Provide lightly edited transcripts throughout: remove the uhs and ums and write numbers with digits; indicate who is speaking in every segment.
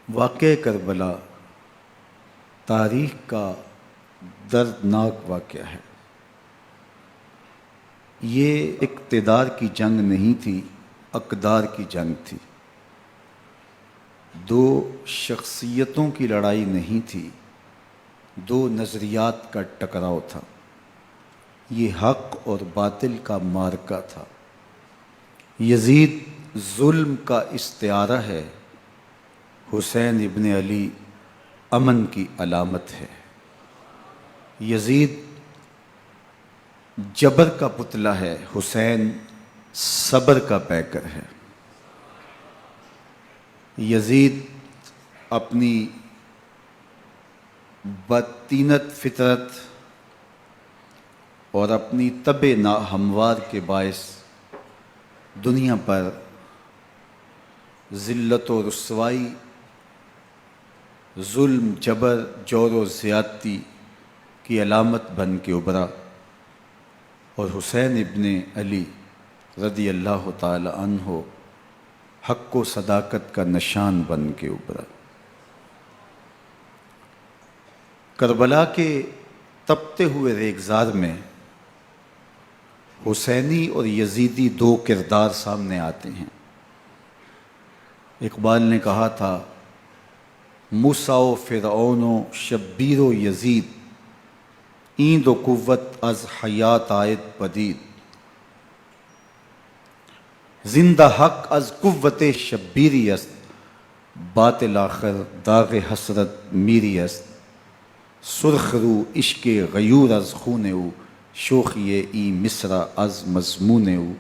Speaker 1: واقعہ کربلا تاریخ کا دردناک واقعہ ہے۔ یہ اقتدار کی جنگ نہیں تھی، اقدار کی جنگ تھی۔ دو شخصیتوں کی لڑائی نہیں تھی، دو نظریات کا ٹکراؤ تھا۔ یہ حق اور باطل کا معرکہ تھا۔ یزید ظلم کا استعارہ ہے، حسین ابن علی امن کی علامت ہے۔ یزید جبر کا پتلا ہے، حسین صبر کا پیکر ہے۔ یزید اپنی بدطینت فطرت اور اپنی طبع ناہموار کے باعث دنیا پر ذلت و رسوائی، ظلم، جبر، جور و زیادتی کی علامت بن کے ابھرا، اور حسین ابن علی رضی اللہ تعالی عنہ حق و صداقت کا نشان بن کے ابھرا۔ کربلا کے تپتے ہوئے ریگزار میں حسینی اور یزیدی دو کردار سامنے آتے ہیں۔ اقبال نے کہا تھا، موسیٰ و فرعون و شبیر و یزید، این دو قوت از حیات آید پدید، زندہ حق از قوت شبیری است، باطل آخر داغ حسرت میری است، سرخ رو عشق غیور از خون او، شوخی این مصرع از مضمون او،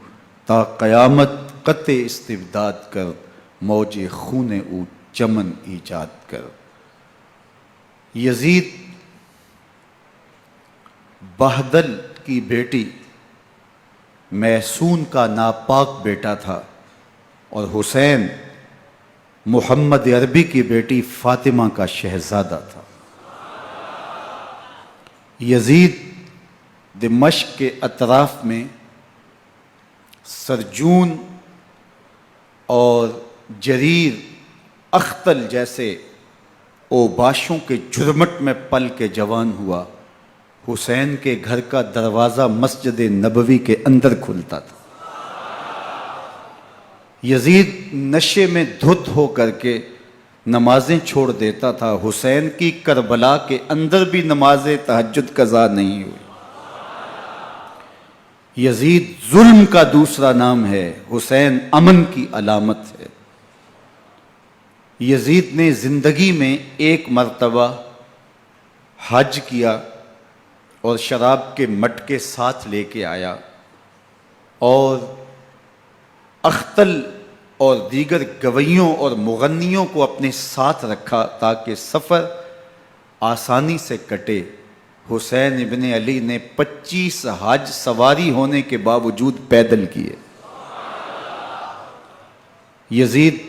Speaker 1: تا قیامت قطع استبداد کر، موج خون او چمن ایجاد کر۔ یزید بہدل کی بیٹی محسون کا ناپاک بیٹا تھا، اور حسین محمد عربی کی بیٹی فاطمہ کا شہزادہ تھا۔ یزید دمشق کے اطراف میں سرجون اور جریر، اختل جیسے اوباشوں کے جھرمٹ میں پل کے جوان ہوا۔ حسین کے گھر کا دروازہ مسجد نبوی کے اندر کھلتا تھا۔ یزید نشے میں دھت ہو کر کے نمازیں چھوڑ دیتا تھا۔ حسین کی کربلا کے اندر بھی نماز تہجد قضا نہیں ہوئی۔ یزید ظلم کا دوسرا نام ہے، حسین امن کی علامت ہے۔ یزید نے زندگی میں ایک مرتبہ حج کیا اور شراب کے مٹکے ساتھ لے کے آیا، اور اختل اور دیگر گویوں اور مغنیوں کو اپنے ساتھ رکھا تاکہ سفر آسانی سے کٹے۔ حسین ابن علی نے 25 حج سواری ہونے کے باوجود پیدل کیے۔ یزید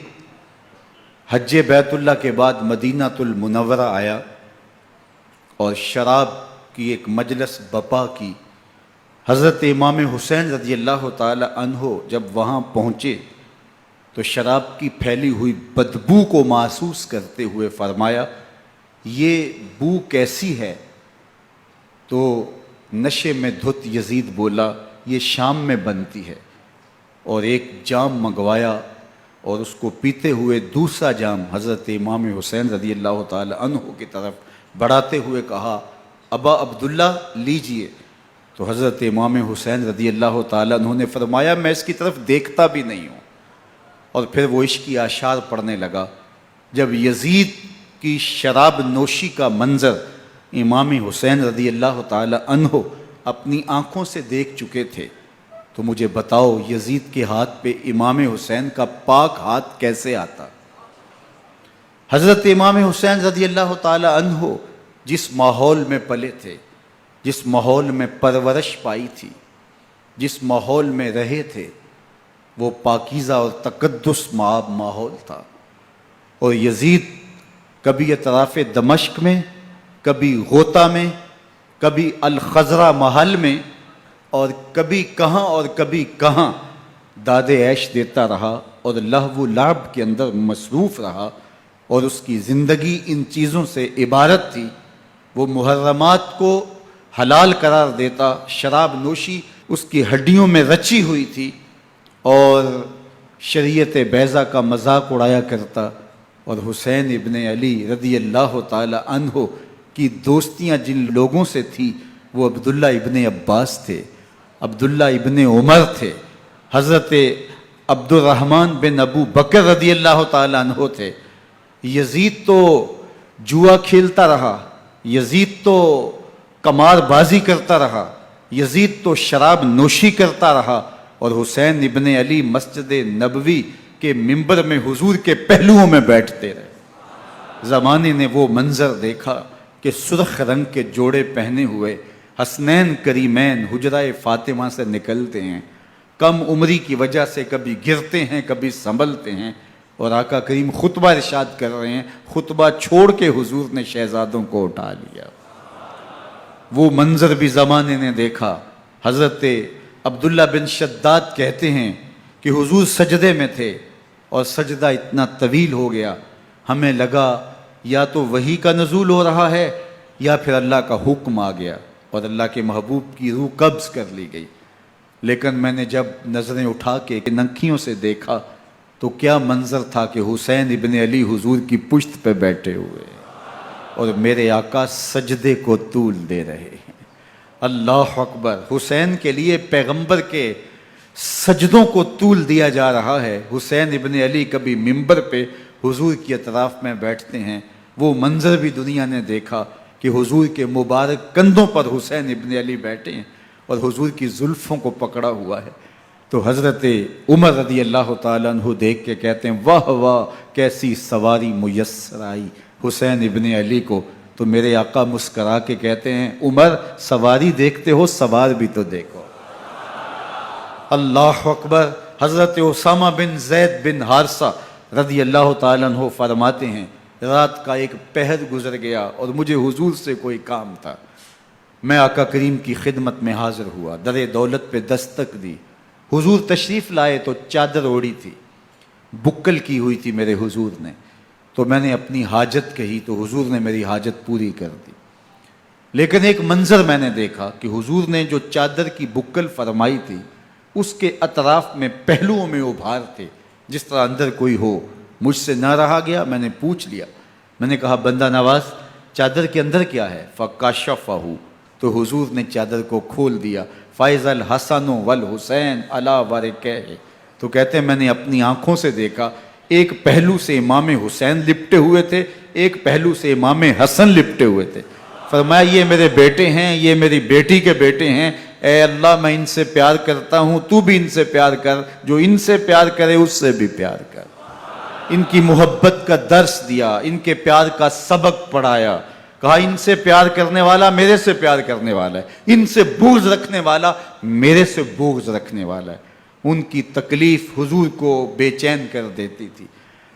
Speaker 1: حج بیت اللہ کے بعد مدینہ المنورہ آیا اور شراب کی ایک مجلس بپا کی۔ حضرت امام حسین رضی اللہ تعالی عنہ جب وہاں پہنچے تو شراب کی پھیلی ہوئی بدبو کو محسوس کرتے ہوئے فرمایا، یہ بو کیسی ہے؟ تو نشے میں دھت یزید بولا، یہ شام میں بنتی ہے، اور ایک جام منگوایا اور اس کو پیتے ہوئے دوسرا جام حضرت امام حسین رضی اللہ تعالی عنہ کی طرف بڑھاتے ہوئے کہا، ابا عبداللہ لیجئے۔ تو حضرت امام حسین رضی اللہ تعالی عنہ نے فرمایا، میں اس کی طرف دیکھتا بھی نہیں ہوں، اور پھر وہ عشقی اشعار پڑھنے لگا۔ جب یزید کی شراب نوشی کا منظر امام حسین رضی اللہ تعالی عنہ اپنی آنکھوں سے دیکھ چکے تھے تو مجھے بتاؤ، یزید کے ہاتھ پہ امام حسین کا پاک ہاتھ کیسے آتا؟ حضرت امام حسین رضی اللہ تعالی عنہ جس ماحول میں پلے تھے، جس ماحول میں پرورش پائی تھی، جس ماحول میں رہے تھے، وہ پاکیزہ اور تقدس مآب ماحول تھا۔ اور یزید کبھی اطراف دمشق میں، کبھی غوطہ میں، کبھی الخضرہ محل میں، اور کبھی کہاں اور کبھی کہاں داد عیش دیتا رہا اور لہو و لعب کے اندر مصروف رہا، اور اس کی زندگی ان چیزوں سے عبارت تھی۔ وہ محرمات کو حلال قرار دیتا، شراب نوشی اس کی ہڈیوں میں رچی ہوئی تھی، اور شریعت بیضا کا مذاق اڑایا کرتا۔ اور حسین ابن علی رضی اللہ تعالی عنہ کی دوستیاں جن لوگوں سے تھی وہ عبداللہ ابن عباس تھے، عبداللہ ابن عمر تھے، حضرت عبد الرحمن بن ابو بکر رضی اللہ تعالی عنہ تھے۔ یزید تو جوا کھیلتا رہا، یزید تو قمار بازی کرتا رہا، یزید تو شراب نوشی کرتا رہا، اور حسین ابن علی مسجد نبوی کے ممبر میں حضور کے پہلوؤں میں بیٹھتے رہے۔ زمانے نے وہ منظر دیکھا کہ سرخ رنگ کے جوڑے پہنے ہوئے حسنین کریمین حجرہ فاطمہ سے نکلتے ہیں، کم عمری کی وجہ سے کبھی گرتے ہیں کبھی سنبھلتے ہیں، اور آقا کریم خطبہ ارشاد کر رہے ہیں، خطبہ چھوڑ کے حضور نے شہزادوں کو اٹھا لیا۔ وہ منظر بھی زمانے نے دیکھا۔ حضرت عبداللہ بن شداد کہتے ہیں کہ حضور سجدے میں تھے اور سجدہ اتنا طویل ہو گیا، ہمیں لگا یا تو وحی کا نزول ہو رہا ہے یا پھر اللہ کا حکم آ گیا اور اللہ کے محبوب کی روح قبض کر لی گئی۔ لیکن میں نے جب نظریں اٹھا کے ننکیوں سے دیکھا تو کیا منظر تھا کہ حسین ابن علی حضور کی پشت پہ بیٹھے ہوئے اور میرے آقا سجدے کو طول دے رہے ہیں۔ اللہ اکبر! حسین کے لیے پیغمبر کے سجدوں کو طول دیا جا رہا ہے۔ حسین ابن علی کبھی ممبر پہ حضور کی اطراف میں بیٹھتے ہیں، وہ منظر بھی دنیا نے دیکھا کہ حضور کے مبارک کندھوں پر حسین ابن علی بیٹھے ہیں اور حضور کی زلفوں کو پکڑا ہوا ہے۔ تو حضرت عمر رضی اللہ تعالیٰ عنہ دیکھ کے کہتے ہیں واہ واہ کیسی سواری میسر آئی حسین ابن علی کو۔ تو میرے آقا مسکرا کے کہتے ہیں عمر سواری دیکھتے ہو سوار بھی تو دیکھو۔ اللہ اکبر! حضرت اسامہ بن زید بن حارثہ رضی اللہ تعالیٰ عنہ فرماتے ہیں رات کا ایک پہر گزر گیا اور مجھے حضور سے کوئی کام تھا، میں آقا کریم کی خدمت میں حاضر ہوا، در دولت پہ دستک دی، حضور تشریف لائے تو چادر اوڑی تھی، بکل کی ہوئی تھی میرے حضور نے، تو میں نے اپنی حاجت کہی تو حضور نے میری حاجت پوری کر دی۔ لیکن ایک منظر میں نے دیکھا کہ حضور نے جو چادر کی بکل فرمائی تھی اس کے اطراف میں پہلوؤں میں ابھار تھے، جس طرح اندر کوئی ہو۔ مجھ سے نہ رہا گیا، میں نے پوچھ لیا، میں نے کہا بندہ نواز چادر کے اندر کیا ہے؟ فَكَشَفَهُ، تو حضور نے چادر کو کھول دیا۔ فَإِذَا الْحَسَنُ وَالْحُسَيْنُ عَلَىٰ وَرِكَيْهِ، تو کہتے ہیں میں نے اپنی آنکھوں سے دیکھا، ایک پہلو سے امام حسین لپٹے ہوئے تھے، ایک پہلو سے امام حسن لپٹے ہوئے تھے۔ فرمایا یہ میرے بیٹے ہیں، یہ میری بیٹی کے بیٹے ہیں، اے اللہ میں ان سے پیار کرتا ہوں، تو بھی ان سے پیار کر، جو ان سے پیار کرے اس سے بھی پیار کر۔ ان کی محبت کا درس دیا، ان کے پیار کا سبق پڑھایا، کہا ان سے پیار کرنے والا میرے سے پیار کرنے والا ہے، ان سے بغض رکھنے والا میرے سے بغض رکھنے والا ہے۔ ان کی تکلیف حضور کو بے چین کر دیتی تھی۔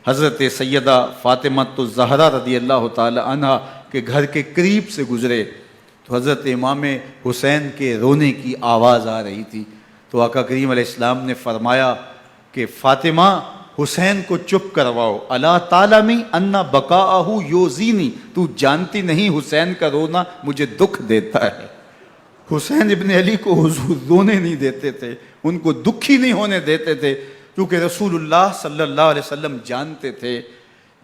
Speaker 1: حضرت سیدہ فاطمہ الزہرا رضی اللہ تعالی عنہ کے گھر کے قریب سے گزرے تو حضرت امام حسین کے رونے کی آواز آ رہی تھی، تو آقا کریم علیہ السلام نے فرمایا کہ فاطمہ حسین کو چپ کرواؤ، الا تعلمی ان بقاءہ یؤذینی، تو جانتی نہیں حسین کا رونا مجھے دکھ دیتا ہے۔ حسین ابن علی کو حضور رونے نہیں دیتے تھے، ان کو دکھی نہیں ہونے دیتے تھے، کیونکہ رسول اللہ صلی اللہ علیہ وسلم جانتے تھے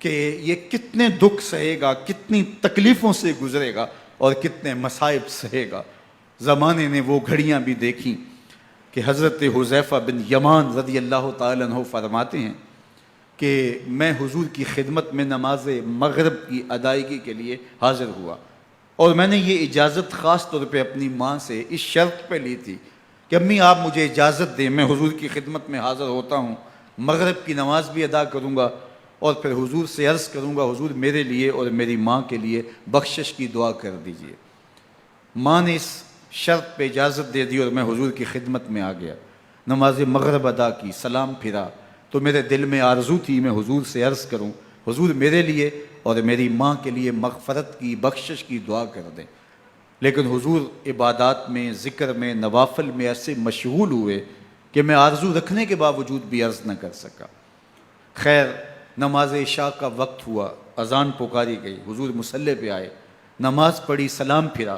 Speaker 1: کہ یہ کتنے دکھ سہے گا، کتنی تکلیفوں سے گزرے گا اور کتنے مصائب سہے گا۔ زمانے نے وہ گھڑیاں بھی دیکھیں کہ حضرت حذیفہ بن یمان رضی اللہ تعالیٰ عنہ فرماتے ہیں کہ میں حضور کی خدمت میں نماز مغرب کی ادائیگی کے لیے حاضر ہوا، اور میں نے یہ اجازت خاص طور پہ اپنی ماں سے اس شرط پہ لی تھی کہ امی آپ مجھے اجازت دیں، میں حضور کی خدمت میں حاضر ہوتا ہوں، مغرب کی نماز بھی ادا کروں گا اور پھر حضور سے عرض کروں گا حضور میرے لیے اور میری ماں کے لیے بخشش کی دعا کر دیجئے۔ ماں نے اس شرط پہ اجازت دے دی اور میں حضور کی خدمت میں آ گیا، نماز مغرب ادا کی، سلام پھرا تو میرے دل میں آرزو تھی میں حضور سے عرض کروں حضور میرے لیے اور میری ماں کے لیے مغفرت کی بخشش کی دعا کر دیں، لیکن حضور عبادات میں، ذکر میں، نوافل میں ایسے مشغول ہوئے کہ میں آرزو رکھنے کے باوجود بھی عرض نہ کر سکا۔ خیر نماز عشاء کا وقت ہوا، اذان پکاری گئی، حضور مصلی پہ آئے، نماز پڑھی، سلام پھرا،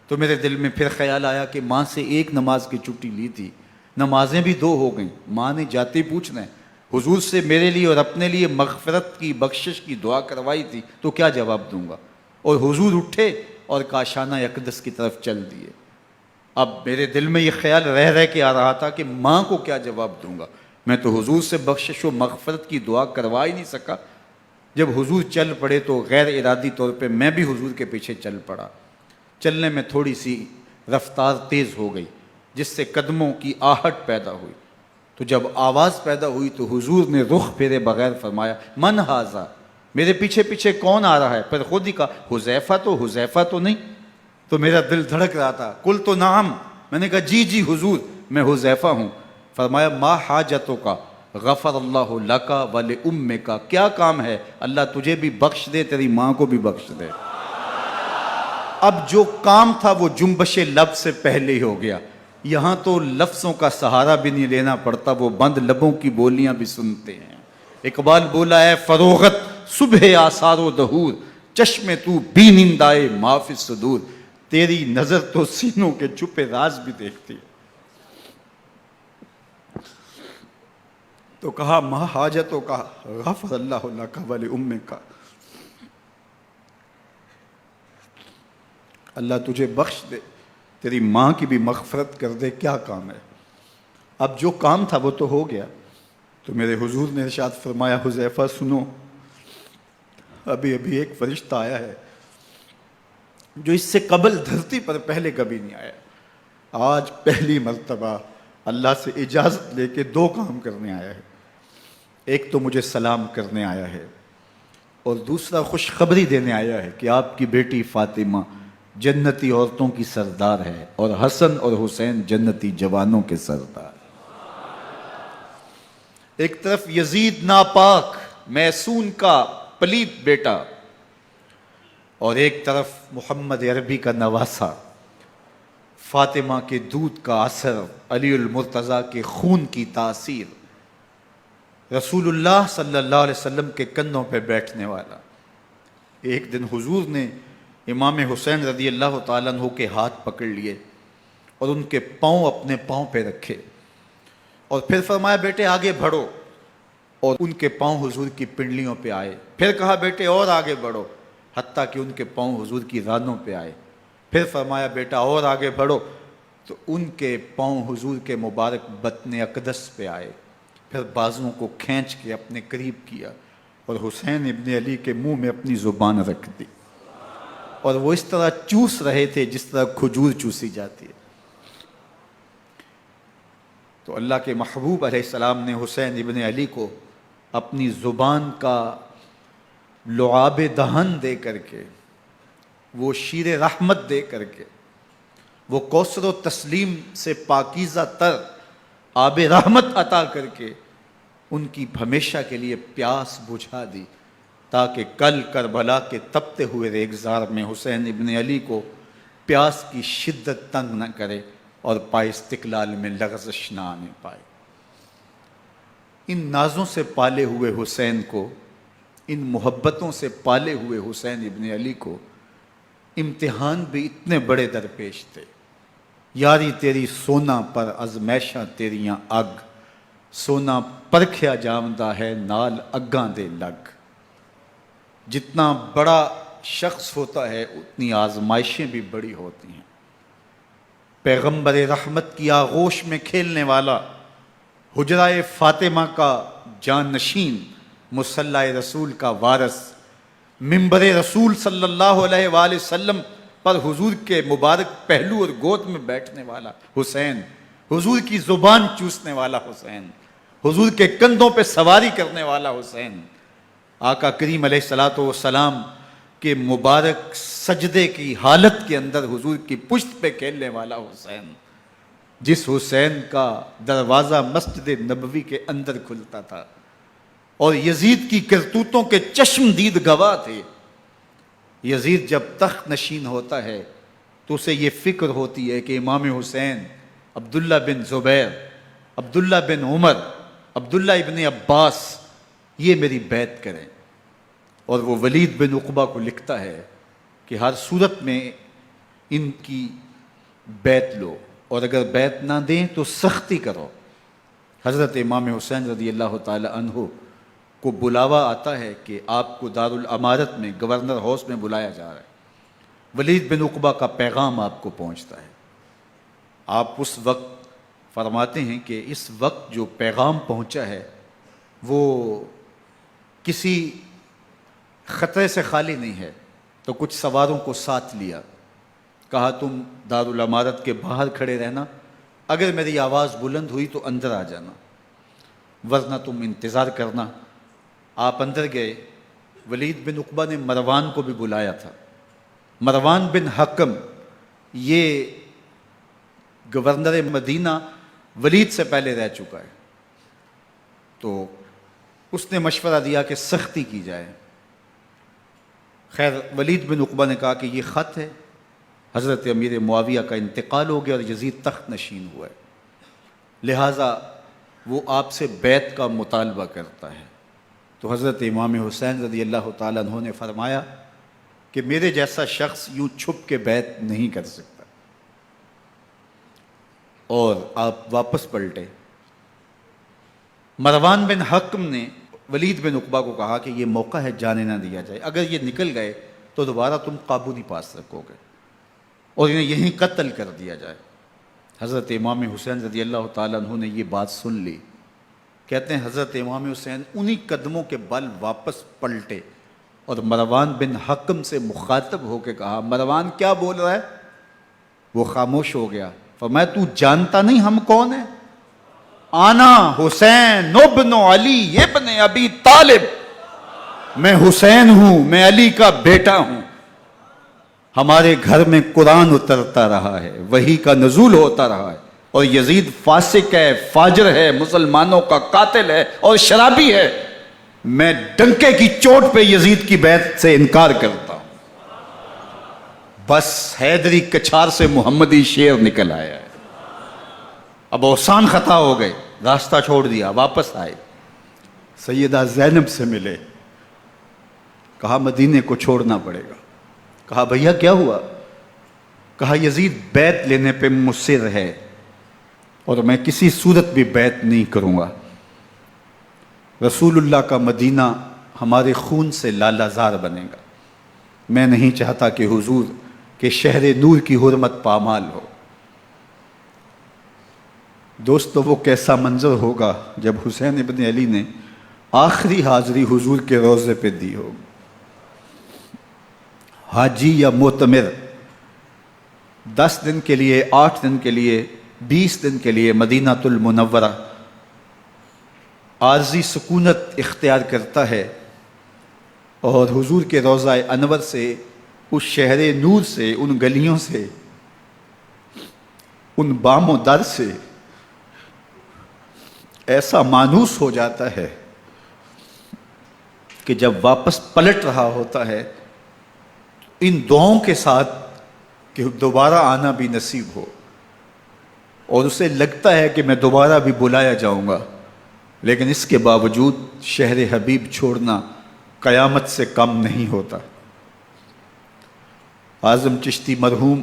Speaker 1: تو میرے دل میں پھر خیال آیا کہ ماں سے ایک نماز کی چھٹی لی تھی، نمازیں بھی 2 ہو گئیں، ماں نے جاتے پوچھنا ہے حضور سے میرے لیے اور اپنے لیے مغفرت کی، بخشش کی دعا کروائی تھی، تو کیا جواب دوں گا؟ اور حضور اٹھے اور کاشانہ اقدس کی طرف چل دیے۔ اب میرے دل میں یہ خیال رہ کے آ رہا تھا کہ ماں کو کیا جواب دوں گا؟ میں تو حضور سے بخشش و مغفرت کی دعا کروا ہی نہیں سکا۔ جب حضور چل پڑے تو غیر ارادی طور پہ میں بھی حضور کے پیچھے چل پڑا۔ چلنے میں تھوڑی سی رفتار تیز ہو گئی، جس سے قدموں کی آہٹ پیدا ہوئی۔ تو جب آواز پیدا ہوئی تو حضور نے رخ پھیرے بغیر فرمایا، من ھذا، میرے پیچھے پیچھے کون آ رہا ہے؟ پھر خود ہی کہا، حذیفہ تو نہیں؟ تو میرا دل دھڑک رہا تھا، قلت نعم، میں نے کہا جی جی حضور، میں حذیفہ ہوں۔ فرمایا، ما حاجتک، غفر اللہ لک ولامک، کیا کام ہے؟ اللہ تجھے بھی بخش دے، تیری ماں کو بھی بخش دے۔ اب جو کام تھا وہ جنبش لب سے پہلے ہی ہو گیا، یہاں تو لفظوں کا سہارا بھی نہیں لینا پڑتا، وہ بند لبوں کی بولیاں بھی سنتے ہیں۔ اقبال بولا ہے، فروغت صبح آثار و دہور، چشم تو بی نندائے معافی صدور، تیری نظر تو سینوں کے چھپے راز بھی دیکھتی ہے۔ تو کہا، ما حاجتوں کا، غفر اللہ لک ولامک، اللہ تجھے بخش دے، تیری ماں کی بھی مغفرت کر دے، کیا کام ہے؟ اب جو کام تھا وہ تو ہو گیا۔ تو میرے حضور نے ارشاد فرمایا، حذیفہ سنو، ابھی ایک فرشتہ آیا ہے جو اس سے قبل دھرتی پر پہلے کبھی نہیں آیا، آج پہلی مرتبہ اللہ سے اجازت لے کے 2 کام کرنے آیا ہے۔ ایک تو مجھے سلام کرنے آیا ہے، اور دوسرا خوشخبری دینے آیا ہے کہ آپ کی بیٹی فاطمہ جنتی عورتوں کی سردار ہے، اور حسن اور حسین جنتی جوانوں کے سردار۔ ایک طرف یزید ناپاک میسون کا پلیت بیٹا، اور ایک طرف محمد عربی کا نواسا، فاطمہ کے دودھ کا اثر، علی المرتضیٰ کے خون کی تاثیر، رسول اللہ صلی اللہ علیہ وسلم کے کندھوں پہ بیٹھنے والا۔ ایک دن حضور نے امام حسین رضی اللہ تعالیٰ عنہ کے ہاتھ پکڑ لیے اور ان کے پاؤں اپنے پاؤں پہ رکھے، اور پھر فرمایا، بیٹے آگے بڑھو، اور ان کے پاؤں حضور کی پنڈلیوں پہ آئے۔ پھر کہا، بیٹے اور آگے بڑھو، حتیٰ کہ ان کے پاؤں حضور کی رانوں پہ آئے۔ پھر فرمایا، بیٹا اور آگے بڑھو، تو ان کے پاؤں حضور کے مبارک بطن اقدس پہ آئے۔ پھر بازوؤں کو کھینچ کے اپنے قریب کیا، اور حسین ابن علی کے منہ میں اپنی زبان رکھ دی، اور وہ اس طرح چوس رہے تھے جس طرح کھجور چوسی جاتی ہے۔ تو اللہ کے محبوب علیہ السلام نے حسین ابن علی کو اپنی زبان کا لعاب دہن دے کر کے، وہ شیر رحمت دے کر کے، وہ کوثر و تسلیم سے پاکیزہ تر آب رحمت عطا کر کے ان کی ہمیشہ کے لیے پیاس بجھا دی، تاکہ کل کربلا کے تپتے ہوئے ریگزار میں حسین ابن علی کو پیاس کی شدت تنگ نہ کرے اور پائے استقلال میں لغزش نہ آنے پائے۔ ان نازوں سے پالے ہوئے حسین کو، ان محبتوں سے پالے ہوئے حسین ابن علی کو امتحان بھی اتنے بڑے درپیش تھے۔ یاری تیری سونا پر ازمیشاں تیریاں اگ، سونا پرکھیا جامدہ ہے نال اگاں دے لگ۔ جتنا بڑا شخص ہوتا ہے اتنی آزمائشیں بھی بڑی ہوتی ہیں۔ پیغمبر رحمت کی آغوش میں کھیلنے والا، حجرہ فاطمہ کا جانشین، مصلی رسول کا وارث، منبر رسول صلی اللہ علیہ وآلہ وسلم پر حضور کے مبارک پہلو اور گود میں بیٹھنے والا حسین، حضور کی زبان چوسنے والا حسین، حضور کے کندھوں پہ سواری کرنے والا حسین، آقا کریم علیہ الصلوۃ والسلام کے مبارک سجدے کی حالت کے اندر حضور کی پشت پہ کھیلنے والا حسین، جس حسین کا دروازہ مسجد نبوی کے اندر کھلتا تھا اور یزید کی کرتوتوں کے چشم دید گواہ تھے۔ یزید جب تخت نشین ہوتا ہے تو اسے یہ فکر ہوتی ہے کہ امام حسین، عبداللہ بن زبیر، عبداللہ بن عمر، عبداللہ ابن عباس یہ میری بیعت کریں. اور وہ ولید بن عقبہ کو لکھتا ہے کہ ہر صورت میں ان کی بیعت لو، اور اگر بیعت نہ دیں تو سختی کرو. حضرت امام حسین رضی اللہ تعالی عنہ کو بلاوا آتا ہے کہ آپ کو دارالامارت میں گورنر ہاؤس میں بلایا جا رہا ہے. ولید بن عقبہ کا پیغام آپ کو پہنچتا ہے. آپ اس وقت فرماتے ہیں کہ اس وقت جو پیغام پہنچا ہے وہ کسی خطرے سے خالی نہیں ہے. تو کچھ سواروں کو ساتھ لیا، کہا تم دارالامارت کے باہر کھڑے رہنا، اگر میری آواز بلند ہوئی تو اندر آ جانا، ورنہ تم انتظار کرنا. آپ اندر گئے. ولید بن عقبہ نے مروان کو بھی بلایا تھا. مروان بن حکم یہ گورنر مدینہ ولید سے پہلے رہ چکا ہے، تو اس نے مشورہ دیا کہ سختی کی جائے. خیر ولید بن عقبہ نے کہا کہ یہ خط ہے، حضرت امیر معاویہ کا انتقال ہو گیا اور یزید تخت نشین ہوا ہے، لہٰذا وہ آپ سے بیعت کا مطالبہ کرتا ہے. تو حضرت امام حسین رضی اللہ تعالیٰ عنہ نے فرمایا کہ میرے جیسا شخص یوں چھپ کے بیعت نہیں کر سکتا. اور آپ واپس پلٹے. مروان بن حکم نے ولید بن عقبہ کو کہا کہ یہ موقع ہے جانے نہ دیا جائے، اگر یہ نکل گئے تو دوبارہ تم قابو نہیں پا سکو گے، اور انہیں یہیں قتل کر دیا جائے. حضرت امام حسین رضی اللہ تعالیٰ عنہ نے یہ بات سن لی. کہتے ہیں حضرت امام حسین انہی قدموں کے بل واپس پلٹے اور مروان بن حکم سے مخاطب ہو کے کہا، مروان کیا بول رہا ہے؟ وہ خاموش ہو گیا. فرمایا تو جانتا نہیں ہم کون ہیں؟ آنا حسین ابن علی ابن ابی طالب، میں حسین ہوں، میں علی کا بیٹا ہوں. ہمارے گھر میں قرآن اترتا رہا ہے، وحی کا نزول ہوتا رہا ہے، اور یزید فاسق ہے، فاجر ہے، مسلمانوں کا قاتل ہے اور شرابی ہے. میں ڈنکے کی چوٹ پہ یزید کی بیعت سے انکار کرتا ہوں. بس حیدری کچھار سے محمدی شیر نکل آیا ہے. اب اوسان خطا ہو گئے، راستہ چھوڑ دیا، واپس آئے. سیدہ زینب سے ملے. کہا مدینے کو چھوڑنا پڑے گا. کہا بھیا کیا ہوا؟ کہا یزید بیعت لینے پہ مصر ہے اور میں کسی صورت بھی بیعت نہیں کروں گا. رسول اللہ کا مدینہ ہمارے خون سے لالہ زار بنے گا. میں نہیں چاہتا کہ حضور کے شہر نور کی حرمت پامال ہو. دوستو وہ کیسا منظر ہوگا جب حسین ابن علی نے آخری حاضری حضور کے روضے پہ دی ہو. حاجی یا معتمر 10 دن کے لیے، 8 دن کے لیے، 20 دن کے لیے مدینہ المنورہ عارضی سکونت اختیار کرتا ہے، اور حضور کے روضہ انور سے، اس شہر نور سے، ان گلیوں سے، ان بام و در سے ایسا مانوس ہو جاتا ہے کہ جب واپس پلٹ رہا ہوتا ہے ان دعاؤں کے ساتھ کہ دوبارہ آنا بھی نصیب ہو، اور اسے لگتا ہے کہ میں دوبارہ بھی بلایا جاؤں گا، لیکن اس کے باوجود شہر حبیب چھوڑنا قیامت سے کم نہیں ہوتا. اعظم چشتی مرحوم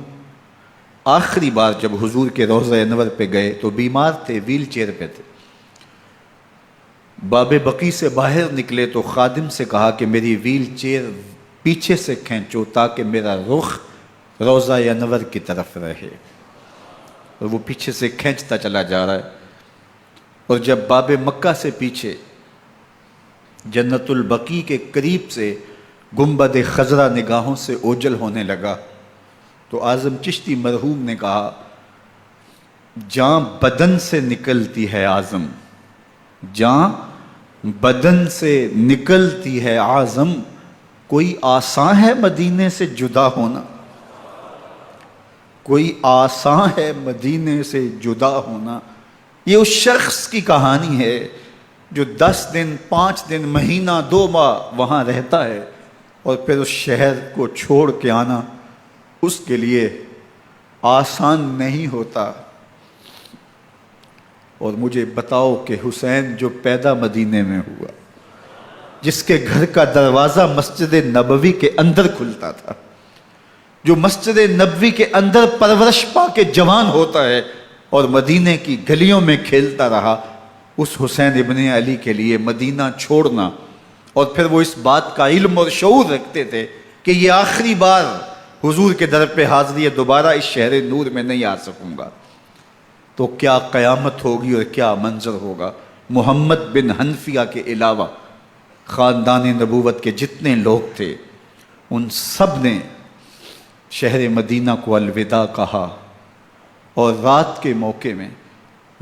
Speaker 1: آخری بار جب حضور کے روضہ انور پہ گئے تو بیمار تھے، ویل چیئر پہ تھے. باب بقی سے باہر نکلے تو خادم سے کہا کہ میری ویل چیئر پیچھے سے کھینچو تاکہ میرا رخ روضہ انور کی طرف رہے. اور وہ پیچھے سے کھینچتا چلا جا رہا ہے، اور جب باب مکہ سے پیچھے جنت البقیع کے قریب سے گنبد خضرا نگاہوں سے اوجل ہونے لگا تو اعظم چشتی مرحوم نے کہا، جاں بدن سے نکلتی ہے اعظم، جاں بدن سے نکلتی ہے اعظم، کوئی آسان ہے مدینے سے جدا ہونا، کوئی آسان ہے مدینے سے جدا ہونا. یہ اس شخص کی کہانی ہے جو 10 دن، 5 دن، مہینہ، 2 ماہ وہاں رہتا ہے اور پھر اس شہر کو چھوڑ کے آنا اس کے لیے آسان نہیں ہوتا. اور مجھے بتاؤ کہ حسین جو پیدا مدینے میں ہوا، جس کے گھر کا دروازہ مسجد نبوی کے اندر کھلتا تھا، جو مسجد نبوی کے اندر پرورش پا کے جوان ہوتا ہے اور مدینے کی گلیوں میں کھیلتا رہا، اس حسین ابن علی کے لیے مدینہ چھوڑنا، اور پھر وہ اس بات کا علم اور شعور رکھتے تھے کہ یہ آخری بار حضور کے در پہ حاضری ہے، دوبارہ اس شہر نور میں نہیں آ سکوں گا، تو کیا قیامت ہوگی اور کیا منظر ہوگا۔ محمد بن حنفیہ کے علاوہ خاندان نبوت کے جتنے لوگ تھے ان سب نے شہر مدینہ کو الوداع کہا، اور رات کے موقع میں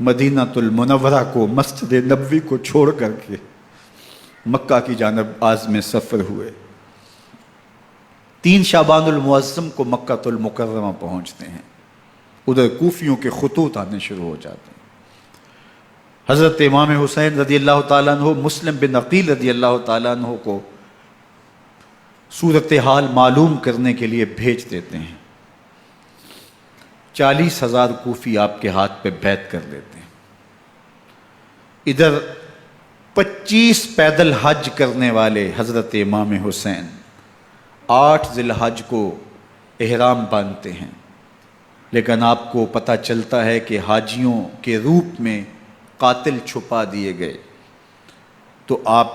Speaker 1: مدینہ المنورہ کو، مسجد نبوی کو چھوڑ کر کے مکہ کی جانب عازم سفر ہوئے۔ 3 شعبان المعظم کو مکہ المکرمہ پہنچتے ہیں، ادھر کوفیوں کے خطوط آنے شروع ہو جاتے ہیں۔ حضرت امام حسین رضی اللہ تعالیٰ عنہ مسلم بن عقیل رضی اللہ تعالیٰ عنہ کو صورتحال معلوم کرنے کے لیے بھیج دیتے ہیں۔ 40,000 کوفی آپ کے ہاتھ پہ بیعت کر لیتے ہیں۔ ادھر 25 پیدل حج کرنے والے حضرت امام حسین 8 ذی الحج کو احرام باندھتے ہیں، لیکن آپ کو پتہ چلتا ہے کہ حاجیوں کے روپ میں قاتل چھپا دیے گئے، تو آپ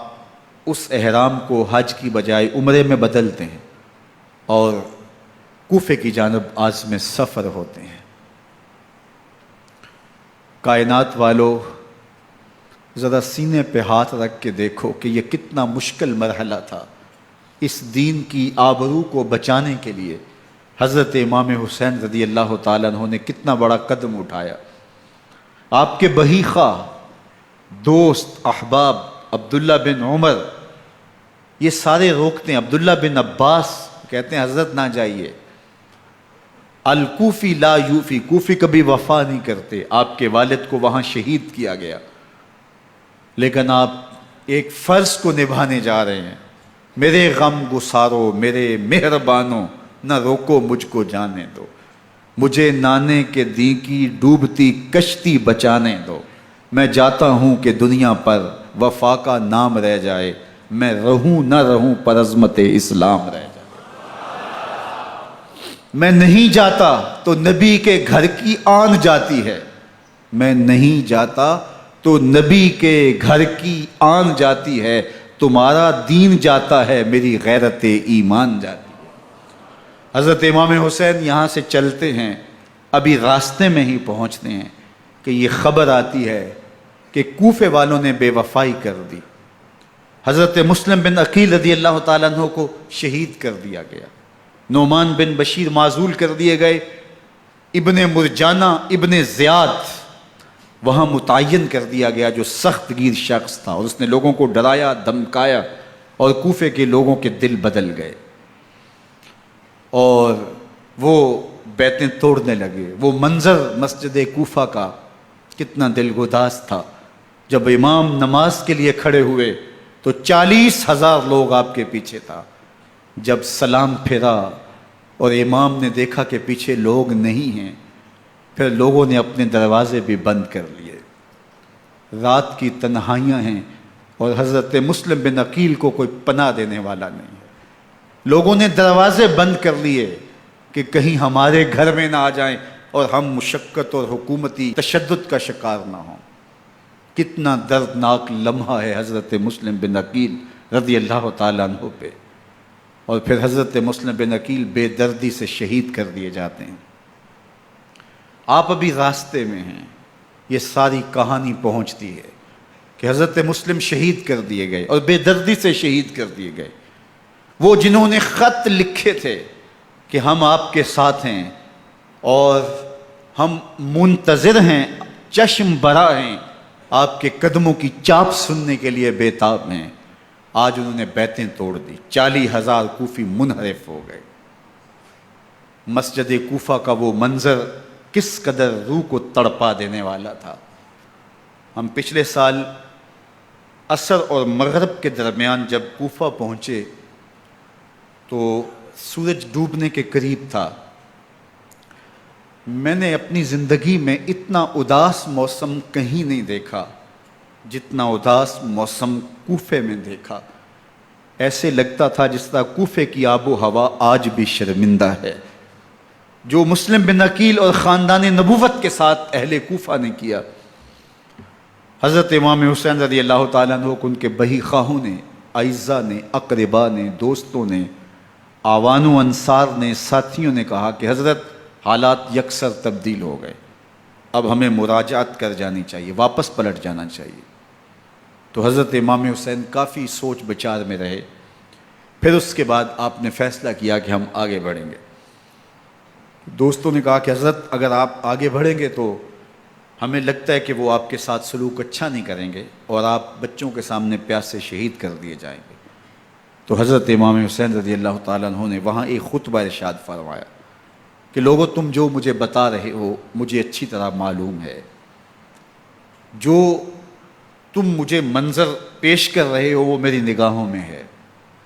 Speaker 1: اس احرام کو حج کی بجائے عمرے میں بدلتے ہیں اور کوفے کی جانب عازم سفر ہوتے ہیں۔ کائنات والو، ذرا سینے پہ ہاتھ رکھ کے دیکھو کہ یہ کتنا مشکل مرحلہ تھا۔ اس دین کی آبرو کو بچانے کے لیے حضرت امام حسین رضی اللہ تعالیٰ عنہ نے کتنا بڑا قدم اٹھایا۔ آپ کے بہیخہ، دوست، احباب عبداللہ بن عمر یہ سارے روکتے ہیں، عبداللہ بن عباس کہتے ہیں حضرت نہ جائیے، الکوفی لا یوفی، کوفی کبھی وفا نہیں کرتے، آپ کے والد کو وہاں شہید کیا گیا، لیکن آپ ایک فرض کو نبھانے جا رہے ہیں۔ میرے غم گسارو، میرے مہربانوں، نہ روکو مجھ کو جانے دو، مجھے نانے کے دی کی ڈوبتی کشتی بچانے دو، میں جاتا ہوں کہ دنیا پر وفا کا نام رہ جائے، میں رہوں نہ رہوں پر عظمت اسلام رہ جائے۔ میں نہیں جاتا تو نبی کے گھر کی آن جاتی ہے، میں نہیں جاتا تو نبی کے گھر کی آن جاتی ہے، تمہارا دین جاتا ہے، میری غیرت ایمان جاتی ہے۔ حضرت امام حسین یہاں سے چلتے ہیں، ابھی راستے میں ہی پہنچتے ہیں کہ یہ خبر آتی ہے کہ کوفے والوں نے بے وفائی کر دی، حضرت مسلم بن عقیل رضی اللہ تعالیٰ عنہ کو شہید کر دیا گیا، نعمان بن بشیر معزول کر دیے گئے، ابن مرجانہ ابن زیاد وہاں متعین کر دیا گیا جو سخت گیر شخص تھا، اور اس نے لوگوں کو ڈرایا دھمکایا، اور کوفے کے لوگوں کے دل بدل گئے اور وہ بیعتیں توڑنے لگے۔ وہ منظر مسجد کوفہ کا کتنا دلگداز تھا، جب امام نماز کے لیے کھڑے ہوئے تو 40,000 لوگ آپ کے پیچھے تھا۔ جب سلام پھیرا اور امام نے دیکھا کہ پیچھے لوگ نہیں ہیں، پھر لوگوں نے اپنے دروازے بھی بند کر لیے۔ رات کی تنہائیاں ہیں اور حضرت مسلم بن عقیل کو کوئی پناہ دینے والا نہیں ہے، لوگوں نے دروازے بند کر لیے کہ کہیں ہمارے گھر میں نہ آ جائیں اور ہم مشقت اور حکومتی تشدد کا شکار نہ ہوں۔ کتنا دردناک لمحہ ہے حضرت مسلم بن عقیل رضی اللہ تعالیٰ عنہ پہ، اور پھر حضرت مسلم بن عقیل بے دردی سے شہید کر دیے جاتے ہیں۔ آپ ابھی راستے میں ہیں، یہ ساری کہانی پہنچتی ہے کہ حضرت مسلم شہید کر دیے گئے اور بے دردی سے شہید کر دیے گئے۔ وہ جنہوں نے خط لکھے تھے کہ ہم آپ کے ساتھ ہیں اور ہم منتظر ہیں، چشم برا ہیں، آپ کے قدموں کی چاپ سننے کے لیے بےتاب ہیں، آج انہوں نے بیعتیں توڑ دی، 40,000 کوفی منحرف ہو گئے۔ مسجد کوفہ کا وہ منظر کس قدر روح کو تڑپا دینے والا تھا۔ ہم پچھلے سال عصر اور مغرب کے درمیان جب کوفہ پہنچے تو سورج ڈوبنے کے قریب تھا۔ میں نے اپنی زندگی میں اتنا اداس موسم کہیں نہیں دیکھا جتنا اداس موسم کوفے میں دیکھا۔ ایسے لگتا تھا جس طرح کوفے کی آب و ہوا آج بھی شرمندہ ہے۔ جو مسلم بن عقیل اور خاندان نبوت کے ساتھ اہل کوفہ نے کیا، حضرت امام حسین رضی اللہ تعالیٰ عنہ کو ان کے بہی خواہوں نے، اعزاء نے، اقربا نے، دوستوں نے، آوان و انصار نے، ساتھیوں نے کہا کہ حضرت حالات یکسر تبدیل ہو گئے، اب ہمیں مراجعت کر جانی چاہیے، واپس پلٹ جانا چاہیے۔ تو حضرت امام حسین کافی سوچ بچار میں رہے، پھر اس کے بعد آپ نے فیصلہ کیا کہ ہم آگے بڑھیں گے۔ دوستوں نے کہا کہ حضرت اگر آپ آگے بڑھیں گے تو ہمیں لگتا ہے کہ وہ آپ کے ساتھ سلوک اچھا نہیں کریں گے اور آپ بچوں کے سامنے پیاس سے شہید کر دیے جائیں گے۔ تو حضرت امام حسین رضی اللہ تعالیٰ عنہ نے وہاں ایک خطبہ ارشاد فرمایا کہ لوگوں تم جو مجھے بتا رہے ہو مجھے اچھی طرح معلوم ہے، جو تم مجھے منظر پیش کر رہے ہو وہ میری نگاہوں میں ہے،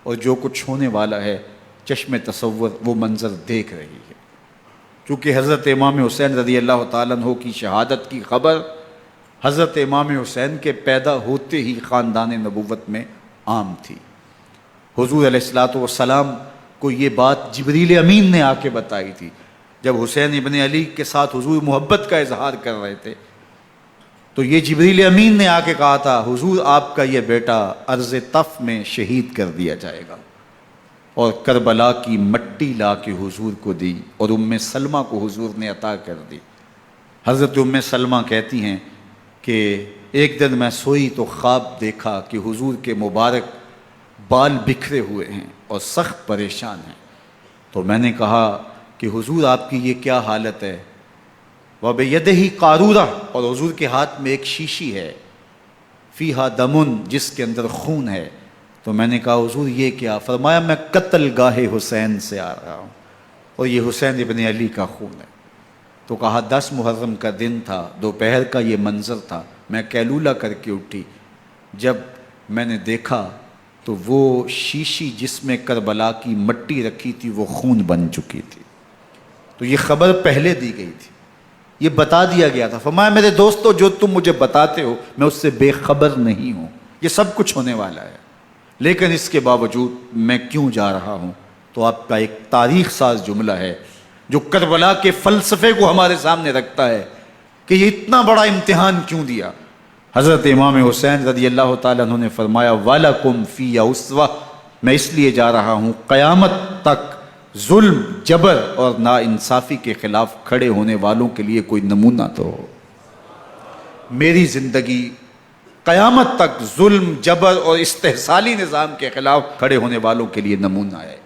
Speaker 1: اور جو کچھ ہونے والا ہے چشم تصور وہ منظر دیکھ رہی ہے۔ چونکہ حضرت امام حسین رضی اللہ تعالیٰ عنہ کی شہادت کی خبر حضرت امام حسین کے پیدا ہوتے ہی خاندان نبوت میں عام تھی۔ حضور علیہ الصلوۃ والسلام کو یہ بات جبریل امین نے آ کے بتائی تھی جب حسین ابن علی کے ساتھ حضور محبت کا اظہار کر رہے تھے، تو یہ جبریل امین نے آ کے کہا تھا حضور آپ کا یہ بیٹا ارض طف میں شہید کر دیا جائے گا، اور کربلا کی مٹی لا کے حضور کو دی اور ام سلمہ کو حضور نے عطا کر دی۔ حضرت ام سلمہ کہتی ہیں کہ ایک دن میں سوئی تو خواب دیکھا کہ حضور کے مبارک بال بکھرے ہوئے ہیں اور سخت پریشان ہیں، تو میں نے کہا کہ حضور آپ کی یہ کیا حالت ہے؟ وَبِيَدِهِ قَارُورَةٌ، اور حضور کے ہاتھ میں ایک شیشی ہے، فِيهَا دَمٌ، جس کے اندر خون ہے۔ تو میں نے کہا حضور یہ کیا؟ فرمایا میں قتل گاہ حسین سے آ رہا ہوں اور یہ حسین ابن علی کا خون ہے۔ تو کہا 10 محرم کا دن تھا، دوپہر کا یہ منظر تھا، میں قیلولہ کر کے اٹھی، جب میں نے دیکھا تو وہ شیشی جس میں کربلا کی مٹی رکھی تھی وہ خون بن چکی تھی۔ تو یہ خبر پہلے دی گئی تھی، یہ بتا دیا گیا تھا۔ فرمایا میرے دوستو جو تم مجھے بتاتے ہو میں اس سے بے خبر نہیں ہوں، یہ سب کچھ ہونے والا ہے، لیکن اس کے باوجود میں کیوں جا رہا ہوں؟ تو آپ کا ایک تاریخ ساز جملہ ہے جو کربلا کے فلسفے کو ہمارے سامنے رکھتا ہے کہ یہ اتنا بڑا امتحان کیوں دیا۔ حضرت امام حسین رضی اللہ تعالیٰ عنہ نے فرمایا وَلَكُمْ فِيَّ أُسْوَةٌ، میں اس لیے جا رہا ہوں قیامت تک ظلم، جبر اور ناانصافی کے خلاف کھڑے ہونے والوں کے لیے کوئی نمونہ تو ہو۔ میری زندگی قیامت تک ظلم، جبر اور استحصالی نظام کے خلاف کھڑے ہونے والوں کے لیے نمونہ ہے۔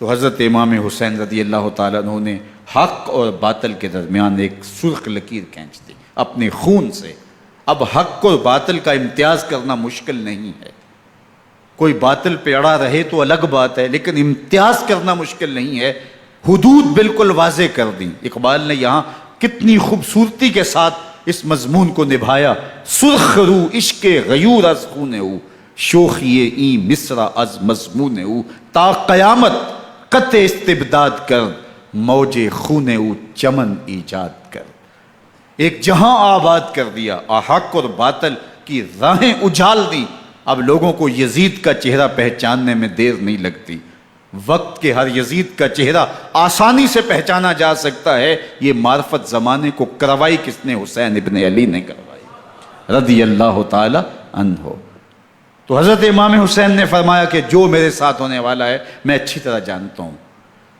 Speaker 1: تو حضرت امام حسین رضی اللہ تعالیٰ عنہ نے حق اور باطل کے درمیان ایک سرخ لکیر کھینچ دی اپنے خون سے۔ اب حق اور باطل کا امتیاز کرنا مشکل نہیں ہے، کوئی باطل پہ اڑا رہے تو الگ بات ہے، لیکن امتیاز کرنا مشکل نہیں ہے۔ حدود بالکل واضح کر دیں۔ اقبال نے یہاں کتنی خوبصورتی کے ساتھ اس مضمون کو نبھایا۔ سرخ رو عشق غیور از خون او، شوخی این مصرع از مضمون او، تا قیامت قطع استبداد کر، موج خون او چمن ایجاد کر۔ ایک جہاں آباد کر دیا، حق اور باطل کی راہیں اجال دی۔ اب لوگوں کو یزید کا چہرہ پہچاننے میں دیر نہیں لگتی، وقت کے ہر یزید کا چہرہ آسانی سے پہچانا جا سکتا ہے۔ یہ معرفت زمانے کو کروائی کس نے؟ حسین ابن علی نے کروائی رضی اللہ تعالی عنہ۔ تو حضرت امام حسین نے فرمایا کہ جو میرے ساتھ ہونے والا ہے میں اچھی طرح جانتا ہوں،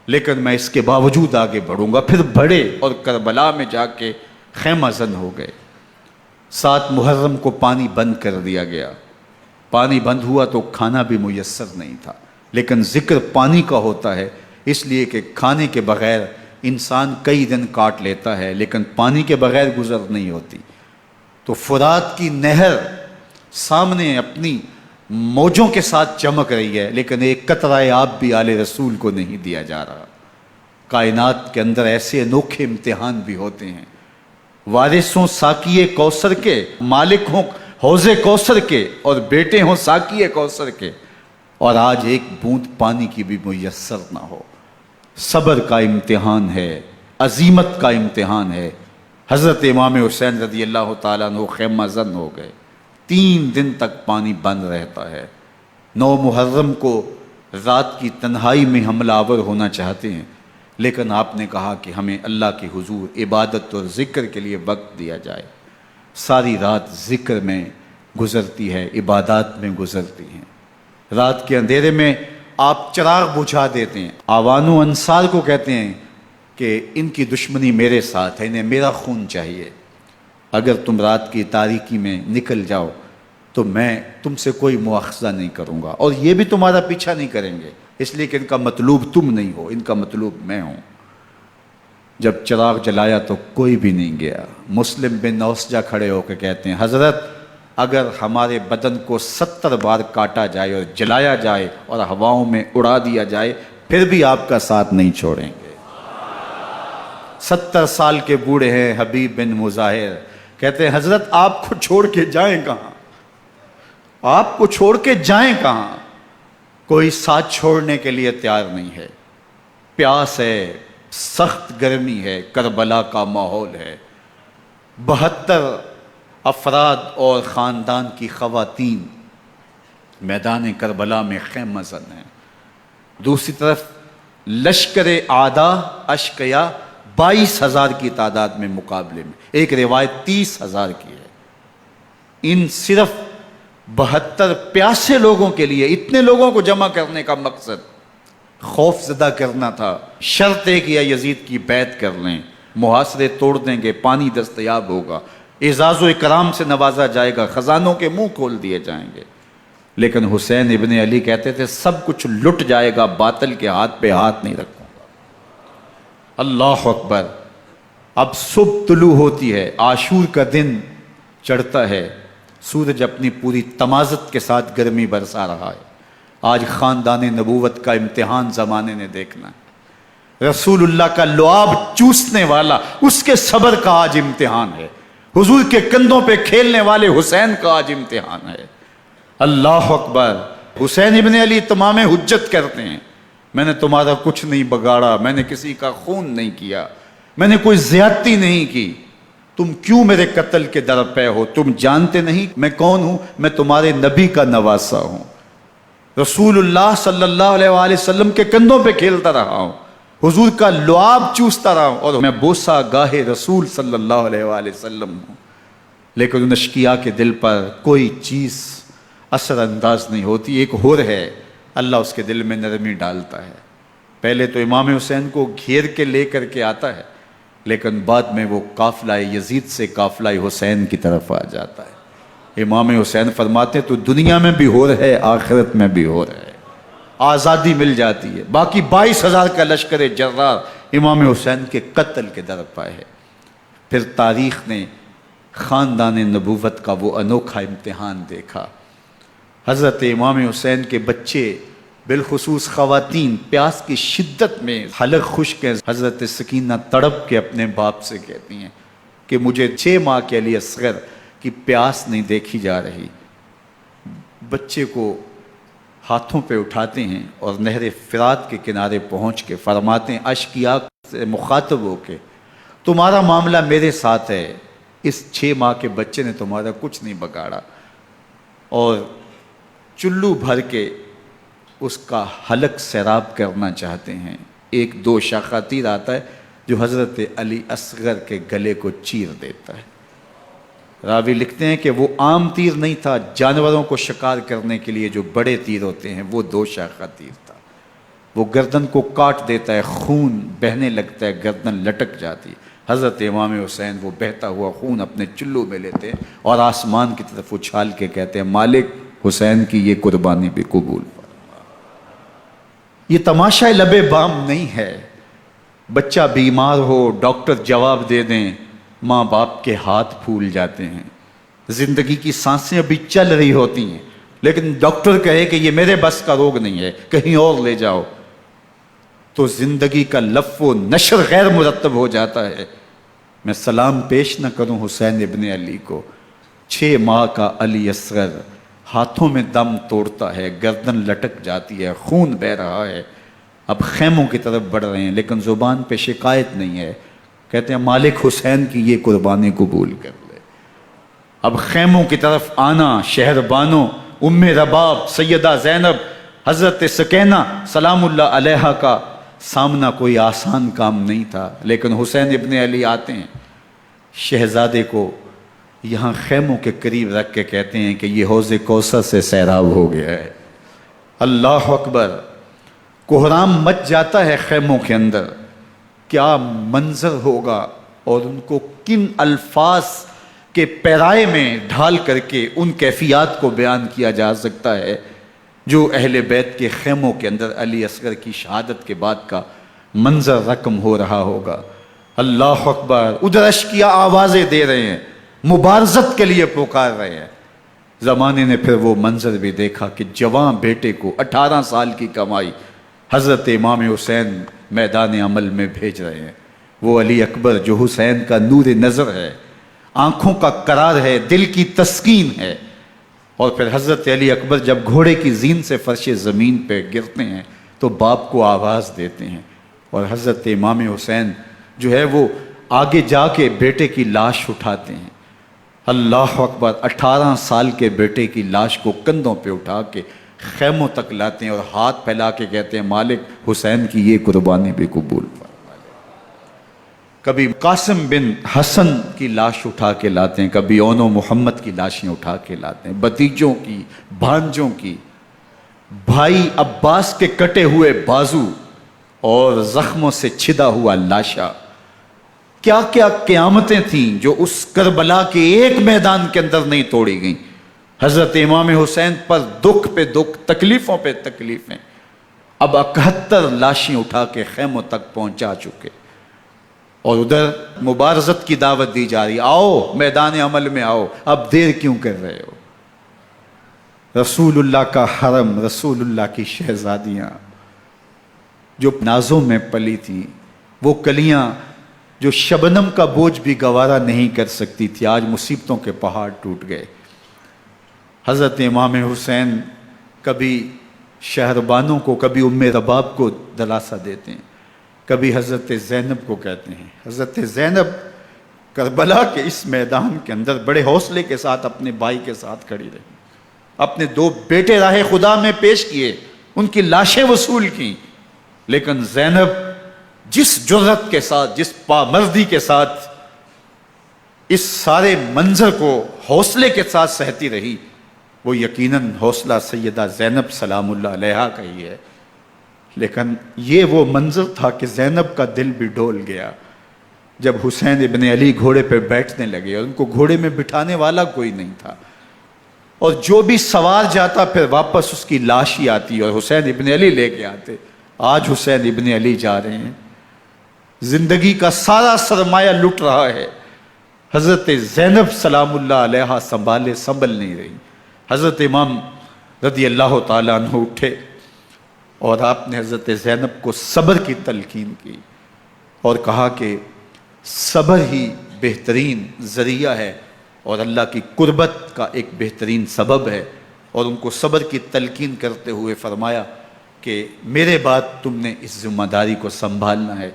Speaker 1: لیکن میں اس کے باوجود آگے بڑھوں گا۔ پھر بڑھے اور کربلا میں جا کے خیمہ زن ہو گئے۔ 7 محرم کو پانی بند کر دیا گیا۔ پانی بند ہوا تو کھانا بھی میسر نہیں تھا، لیکن ذکر پانی کا ہوتا ہے اس لیے کہ کھانے کے بغیر انسان کئی دن کاٹ لیتا ہے، لیکن پانی کے بغیر گزر نہیں ہوتی۔ تو فرات کی نہر سامنے اپنی موجوں کے ساتھ چمک رہی ہے، لیکن ایک قطرہ آب بھی آل رسول کو نہیں دیا جا رہا۔ کائنات کے اندر ایسے انوکھے امتحان بھی ہوتے ہیں۔ وارث ہوں ساقی کوثر کے، مالک ہوں حوض کوثر کے، اور بیٹے ہوں ساقی کوثر کے، اور آج ایک بوند پانی کی بھی میسر نہ ہو۔ صبر کا امتحان ہے، عزیمت کا امتحان ہے۔ حضرت امام حسین رضی اللہ تعالیٰ عنہ خیمہ زن ہو گئے۔ 3 دن تک پانی بند رہتا ہے۔ 9 محرم کو رات کی تنہائی میں حملہ آور ہونا چاہتے ہیں، لیکن آپ نے کہا کہ ہمیں اللہ کے حضور عبادت اور ذکر کے لیے وقت دیا جائے۔ ساری رات ذکر میں گزرتی ہے، عبادات میں گزرتی ہیں۔ رات کے اندھیرے میں آپ چراغ بجھا دیتے ہیں۔ آوان و انصار کو کہتے ہیں کہ ان کی دشمنی میرے ساتھ ہے، انہیں میرا خون چاہیے، اگر تم رات کی تاریکی میں نکل جاؤ تو میں تم سے کوئی مواخذہ نہیں کروں گا، اور یہ بھی تمہارا پیچھا نہیں کریں گے، اس لیے کہ ان کا مطلوب تم نہیں ہو، ان کا مطلوب میں ہوں۔ جب چراغ جلایا تو کوئی بھی نہیں گیا۔ مسلم بن نوسجہ کھڑے ہو کے کہتے ہیں حضرت اگر ہمارے بدن کو 70 بار کاٹا جائے اور جلایا جائے اور ہواؤں میں اڑا دیا جائے پھر بھی آپ کا ساتھ نہیں چھوڑیں گے۔ 70 سال کے بوڑھے ہیں حبیب بن مظاہر، کہتے ہیں حضرت آپ کو چھوڑ کے جائیں کہاں، آپ کو چھوڑ کے جائیں کہاں؟ کوئی ساتھ چھوڑنے کے لیے تیار نہیں ہے۔ پیاس ہے، سخت گرمی ہے، کربلا کا ماحول ہے، 72 افراد اور خاندان کی خواتین میدان کربلا میں خیمہ زن ہیں۔ دوسری طرف لشکر اعداء اشقیا 22,000 کی تعداد میں مقابلے میں، ایک روایت 30,000 کی ہے۔ ان صرف 72 پیاسے لوگوں کے لیے اتنے لوگوں کو جمع کرنے کا مقصد خوف زدہ کرنا تھا۔ شرط ہے کہ یزید کی بیعت کر لیں، محاصرے توڑ دیں گے، پانی دستیاب ہوگا، اعزاز و اکرام سے نوازا جائے گا، خزانوں کے منہ کھول دیے جائیں گے۔ لیکن حسین ابن علی کہتے تھے سب کچھ لٹ جائے گا، باطل کے ہاتھ پہ ہاتھ نہیں رکھوں گا۔ اللہ اکبر۔ اب صبح طلوع ہوتی ہے، عاشور کا دن چڑھتا ہے، سورج اپنی پوری تمازت کے ساتھ گرمی برسا رہا ہے۔ آج خاندان نبوت کا امتحان زمانے نے دیکھنا ہے۔ رسول اللہ کا لعاب چوسنے والا اس کے صبر کا آج امتحان ہے۔ حضور کے کندھوں پہ کھیلنے والے حسین کا آج امتحان ہے۔ اللہ اکبر۔ حسین ابن علی تمام حجت کرتے ہیں میں نے تمہارا کچھ نہیں بگاڑا، میں نے کسی کا خون نہیں کیا، میں نے کوئی زیادتی نہیں کی، تم کیوں میرے قتل کے در پہ ہو؟ تم جانتے نہیں میں کون ہوں؟ میں تمہارے نبی کا نواسا ہوں، رسول اللہ صلی اللہ علیہ وآلہ وسلم کے کندھوں پہ کھیلتا رہا ہوں، حضور کا لعاب چوستا رہا ہوں، اور میں بوسہ گاہے رسول صلی اللہ علیہ وآلہ وسلم ہوں۔ لیکن ان اشقیاء کے دل پر کوئی چیز اثر انداز نہیں ہوتی۔ ایک ہور ہے، اللہ اس کے دل میں نرمی ڈالتا ہے۔ پہلے تو امام حسین کو گھیر کے لے کر کے آتا ہے، لیکن بعد میں وہ قافلہ یزید سے قافلہ حسین کی طرف آ جاتا ہے۔ امام حسین فرماتے تو دنیا میں بھی ہو رہے، آخرت میں بھی ہو رہے، آزادی مل جاتی ہے۔ باقی 22,000 کا لشکر جرار امام حسین کے قتل کے در پائے ہے۔ پھر تاریخ نے خاندان نبوت کا وہ انوکھا امتحان دیکھا۔ حضرت امام حسین کے بچے بالخصوص خواتین پیاس کی شدت میں حلق خشک ہیں۔ حضرت سکینہ تڑپ کے اپنے باپ سے کہتی ہیں کہ مجھے 6 ماہ کے لیے اصغر کی پیاس نہیں دیکھی جا رہی۔ بچے کو ہاتھوں پہ اٹھاتے ہیں اور نہر فرات کے کنارے پہنچ کے فرماتے ہیں اشقیاء سے مخاطب ہو کے تمہارا معاملہ میرے ساتھ ہے، اس 6 ماہ کے بچے نے تمہارا کچھ نہیں بگاڑا، اور چلو بھر کے اس کا حلق سیراب کرنا چاہتے ہیں۔ ایک 2 شاخہ تیر آتا ہے جو حضرت علی اصغر کے گلے کو چیر دیتا ہے۔ راوی لکھتے ہیں کہ وہ عام تیر نہیں تھا، جانوروں کو شکار کرنے کے لیے جو بڑے تیر ہوتے ہیں وہ 2 شاخہ تیر تھا۔ وہ گردن کو کاٹ دیتا ہے، خون بہنے لگتا ہے، گردن لٹک جاتی ہے۔ حضرت امام حسین وہ بہتا ہوا خون اپنے چلو میں لیتے ہیں اور آسمان کی طرف اچھال کے کہتے ہیں مالک حسین کی یہ قربانی بھی قبول فرما۔ یہ تماشا لبے بام نہیں ہے۔ بچہ بیمار ہو، ڈاکٹر جواب دے دیں، ماں باپ کے ہاتھ پھول جاتے ہیں۔ زندگی کی سانسیں ابھی چل رہی ہوتی ہیں، لیکن ڈاکٹر کہے کہ یہ میرے بس کا روگ نہیں ہے، کہیں اور لے جاؤ، تو زندگی کا لف و نشر غیر مرتب ہو جاتا ہے۔ میں سلام پیش نہ کروں حسین ابن علی کو، 6 ماہ کا علی اصغر ہاتھوں میں دم توڑتا ہے، گردن لٹک جاتی ہے، خون بہہ رہا ہے۔ اب خیموں کی طرف بڑھ رہے ہیں لیکن زبان پہ شکایت نہیں ہے، کہتے ہیں مالک حسین کی یہ قربانی قبول کر لے۔ اب خیموں کی طرف آنا، شہر بانوں ام رباب سیدہ زینب حضرت سکینہ سلام اللہ علیہا کا سامنا کوئی آسان کام نہیں تھا، لیکن حسین ابن علی آتے ہیں، شہزادے کو یہاں خیموں کے قریب رکھ کے کہتے ہیں کہ یہ حوض کوثر سے سیراب ہو گیا ہے۔ اللہ اکبر، کوہرام مچ جاتا ہے خیموں کے اندر، کیا منظر ہوگا اور ان کو کن الفاظ کے پیرائے میں ڈھال کر کے ان کیفیات کو بیان کیا جا سکتا ہے جو اہل بیت کے خیموں کے اندر علی اصغر کی شہادت کے بعد کا منظر رقم ہو رہا ہوگا۔ اللہ اکبر، ادھر اشکیا آوازیں دے رہے ہیں، مبارزت کے لیے پکار رہے ہیں۔ زمانے نے پھر وہ منظر بھی دیکھا کہ جوان بیٹے کو 18 سال کی کمائی حضرت امام حسین میدان عمل میں بھیج رہے ہیں۔ وہ علی اکبر جو حسین کا نور نظر ہے، آنکھوں کا قرار ہے، دل کی تسکین ہے۔ اور پھر حضرت علی اکبر جب گھوڑے کی زین سے فرش زمین پہ گرتے ہیں تو باپ کو آواز دیتے ہیں، اور حضرت امام حسین جو ہے وہ آگے جا کے بیٹے کی لاش اٹھاتے ہیں۔ اللہ اکبر، 18 سال کے بیٹے کی لاش کو کندھوں پہ اٹھا کے خیموں تک لاتے ہیں اور ہاتھ پھیلا کے کہتے ہیں مالک حسین کی یہ قربانی بھی قبول فرما۔ کبھی قاسم بن حسن کی لاش اٹھا کے لاتے ہیں، کبھی اون و محمد کی لاشیں اٹھا کے لاتے ہیں، بتیجوں کی، بھانجوں کی، بھائی عباس کے کٹے ہوئے بازو اور زخموں سے چھدا ہوا لاشا۔ کیا کیا قیامتیں تھیں جو اس کربلا کے ایک میدان کے اندر نہیں توڑی گئیں۔ حضرت امام حسین پر دکھ پہ دکھ، تکلیفوں پہ تکلیفیں۔ اب 71 لاشیں اٹھا کے خیموں تک پہنچا چکے، اور ادھر مبارزت کی دعوت دی جا رہی، آؤ میدان عمل میں آؤ، اب دیر کیوں کر رہے ہو۔ رسول اللہ کا حرم، رسول اللہ کی شہزادیاں جو نازوں میں پلی تھیں، وہ کلیاں جو شبنم کا بوجھ بھی گوارا نہیں کر سکتی تھی، آج مصیبتوں کے پہاڑ ٹوٹ گئے۔ حضرت امام حسین کبھی شہربانوں کو، کبھی ام رباب کو دلاسا دیتے ہیں، کبھی حضرت زینب کو کہتے ہیں۔ حضرت زینب کربلا کے اس میدان کے اندر بڑے حوصلے کے ساتھ اپنے بھائی کے ساتھ کھڑی رہی، اپنے 2 بیٹے راہ خدا میں پیش کیے، ان کی لاشیں وصول کی، لیکن زینب جس جرأت کے ساتھ، جس پامردی کے ساتھ اس سارے منظر کو حوصلے کے ساتھ سہتی رہی، وہ یقیناً حوصلہ سیدہ زینب سلام اللہ علیہا کا ہی ہے۔ لیکن یہ وہ منظر تھا کہ زینب کا دل بھی ڈول گیا جب حسین ابن علی گھوڑے پہ بیٹھنے لگے، اور ان کو گھوڑے میں بٹھانے والا کوئی نہیں تھا، اور جو بھی سوار جاتا پھر واپس اس کی لاش ہی آتی اور حسین ابن علی لے کے آتے۔ آج حسین ابن علی جا رہے ہیں، زندگی کا سارا سرمایہ لٹ رہا ہے، حضرت زینب سلام اللہ علیہا سنبھل نہیں رہی۔ حضرت امام رضی اللہ تعالیٰ عنہ اٹھے اور آپ نے حضرت زینب کو صبر کی تلقین کی اور کہا کہ صبر ہی بہترین ذریعہ ہے اور اللہ کی قربت کا ایک بہترین سبب ہے، اور ان کو صبر کی تلقین کرتے ہوئے فرمایا کہ میرے بعد تم نے اس ذمہ داری کو سنبھالنا ہے،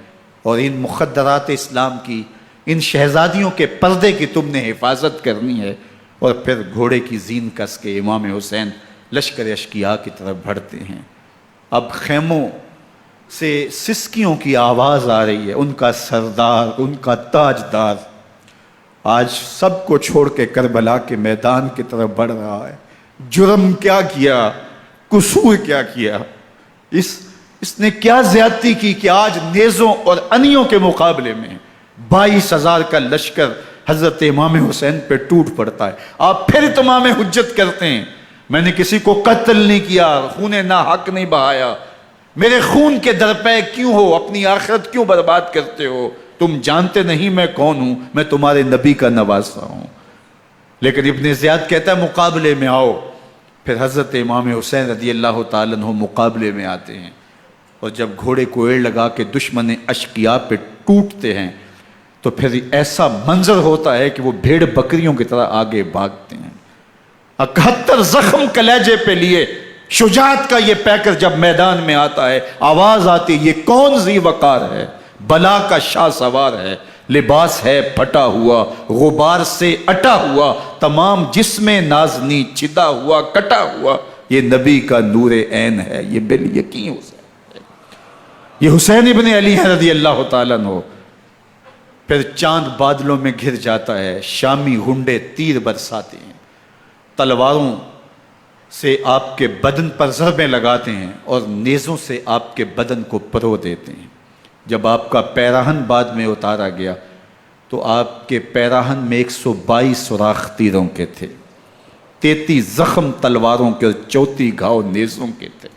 Speaker 1: اور ان مخدرات اسلام کی، ان شہزادیوں کے پردے کی تم نے حفاظت کرنی ہے۔ اور پھر گھوڑے کی زین کس کے امام حسین لشکر اشکیا کی طرف بڑھتے ہیں۔ اب خیموں سے سسکیوں کی آواز آ رہی ہے، ان کا سردار، ان کا تاجدار آج سب کو چھوڑ کے کربلا کے میدان کی طرف بڑھ رہا ہے۔ جرم کیا کیا، قصور کیا کیا، اس نے کیا زیادتی کی کہ آج نیزوں اور انیوں کے مقابلے میں 22,000 کا لشکر حضرت امام حسین پہ ٹوٹ پڑتا ہے۔ آپ پھر تمام حجت کرتے ہیں میں نے کسی کو قتل نہیں کیا، خون ناحق نہیں بہایا، میرے خون کے درپے کیوں ہو، اپنی آخرت کیوں برباد کرتے ہو، تم جانتے نہیں میں کون ہوں، میں تمہارے نبی کا نواسا ہوں۔ لیکن ابن زیاد کہتا ہے مقابلے میں آؤ۔ پھر حضرت امام حسین رضی اللہ تعالیٰ عنہ مقابلے میں آتے ہیں، اور جب گھوڑے کو ایڑ لگا کے دشمن اشقیاء پہ ٹوٹتے ہیں تو پھر ایسا منظر ہوتا ہے کہ وہ بھیڑ بکریوں کی طرح آگے بھاگتے ہیں۔ 71 زخم کلیجے پہ لیے شجاعت کا یہ پیکر جب میدان میں آتا ہے، آواز آتی ہے یہ کون ذی وقار ہے، بلا کا شاہ سوار ہے، لباس ہے پھٹا ہوا غبار سے اٹا ہوا، تمام جسم نازنی چدا ہوا کٹا ہوا، یہ نبی کا نور عین ہے، یہ بالیقین حسین ہے، یہ حسین ابن علی ہے رضی اللہ تعالیٰ عنہ۔ پھر چاند بادلوں میں گھر جاتا ہے، شامی غنڈے تیر برساتے ہیں، تلواروں سے آپ کے بدن پر ضربیں لگاتے ہیں اور نیزوں سے آپ کے بدن کو پرو دیتے ہیں۔ جب آپ کا پیراہن بعد میں اتارا گیا تو آپ کے پیراہن میں 122 سوراخ تیروں کے تھے، 33 زخم تلواروں کے اور 34 گھاؤ نیزوں کے تھے۔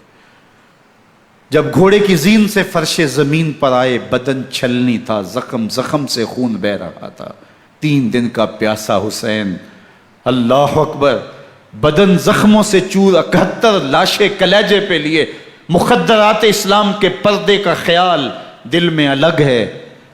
Speaker 1: جب گھوڑے کی زین سے فرش زمین پر آئے، بدن چھلنی تھا، زخم زخم سے خون بہ رہا تھا، 3 دن کا پیاسا حسین، اللہ اکبر، بدن زخموں سے چور، 71 لاشیں کلیجے پہ لیے، مخدرات اسلام کے پردے کا خیال دل میں الگ ہے،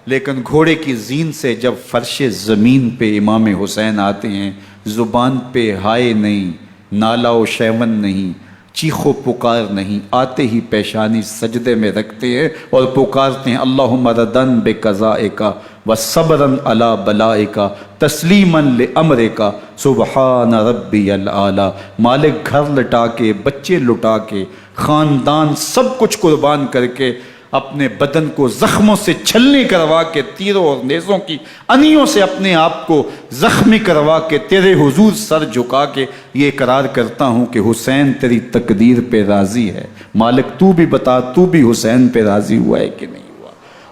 Speaker 1: لیکن گھوڑے کی زین سے جب فرش زمین پہ امام حسین آتے ہیں، زبان پہ ہائے نہیں، نالا و شیون نہیں، چیخ و پکار نہیں، آتے ہی پیشانی سجدے میں رکھتے ہیں اور پکارتے ہیں اللہم ردن بقضائک وصبرن علی بلائک تسلیما لامرک سبحان ربی العالی۔ مالک گھر لٹا کے، بچے لٹا کے، خاندان سب کچھ قربان کر کے، اپنے بدن کو زخموں سے چھلنی کروا کے، تیروں اور نیزوں کی انیوں سے اپنے آپ کو زخمی کروا کے، تیرے حضور سر جھکا کے یہ اقرار کرتا ہوں کہ حسین تیری تقدیر پہ راضی ہے، مالک تو بھی بتا، تو بھی حسین پہ راضی ہوا ہے کہ نہیں ہوا۔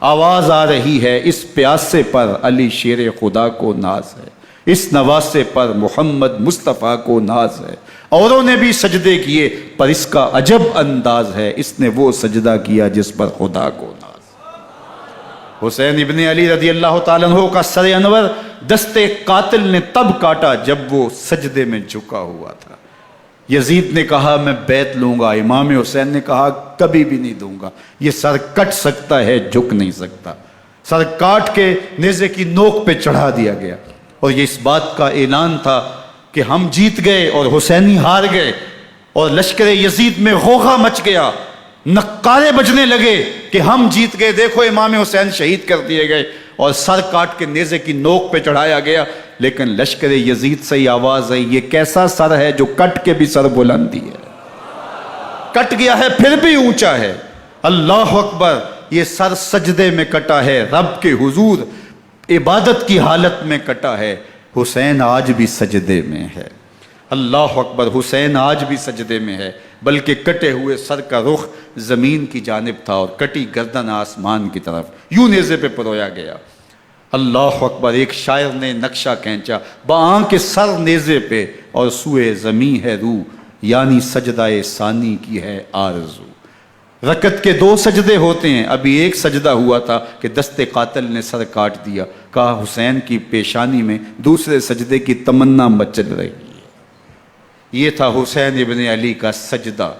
Speaker 1: آواز آ رہی ہے، اس پیاسے پر علی شیر خدا کو ناز ہے، اس نواسے پر محمد مصطفیٰ کو ناز ہے۔ اوروں نے بھی سجدے کیے پر اس کا عجب انداز ہے، اس نے وہ سجدہ کیا جس پر خدا کو ناز۔ حسین ابن علی رضی اللہ تعالیٰ عنہ کا سر انور دستے قاتل نے تب کاٹا جب وہ سجدے میں جھکا ہوا تھا۔ یزید نے کہا میں بیعت لوں گا، امام حسین نے کہا کبھی بھی نہیں دوں گا، یہ سر کٹ سکتا ہے جھک نہیں سکتا۔ سر کاٹ کے نیزے کی نوک پہ چڑھا دیا گیا اور یہ اس بات کا اعلان تھا کہ ہم جیت گئے اور حسینی ہار گئے، اور لشکر یزید میں غوغا مچ گیا، نقارے بجنے لگے کہ ہم جیت گئے، دیکھو امام حسین شہید کر دیے گئے، اور سر کاٹ کے نیزے کی نوک پہ چڑھایا گیا۔ لیکن لشکر یزید سے ہی آواز آئی یہ کیسا سر ہے جو کٹ کے بھی سر بلندی ہے، کٹ گیا ہے پھر بھی اونچا ہے، اللہ اکبر، یہ سر سجدے میں کٹا ہے، رب کے حضور عبادت کی حالت میں کٹا ہے۔ حسین آج بھی سجدے میں ہے، اللہ اکبر، حسین آج بھی سجدے میں ہے، بلکہ کٹے ہوئے سر کا رخ زمین کی جانب تھا اور کٹی گردن آسمان کی طرف، یوں نیزے پہ پرویا گیا۔ اللہ اکبر، ایک شاعر نے نقشہ کھینچا، بآنکھ سر نیزے پہ اور سوئے زمیں ہے روح، یعنی سجدہ ثانی کی ہے آرزو۔ رکعت کے 2 سجدے ہوتے ہیں، ابھی ایک سجدہ ہوا تھا کہ دست قاتل نے سر کاٹ دیا، کہا حسین کی پیشانی میں دوسرے سجدے کی تمنا مچل رہی ہے۔ یہ تھا حسین ابن علی کا سجدہ،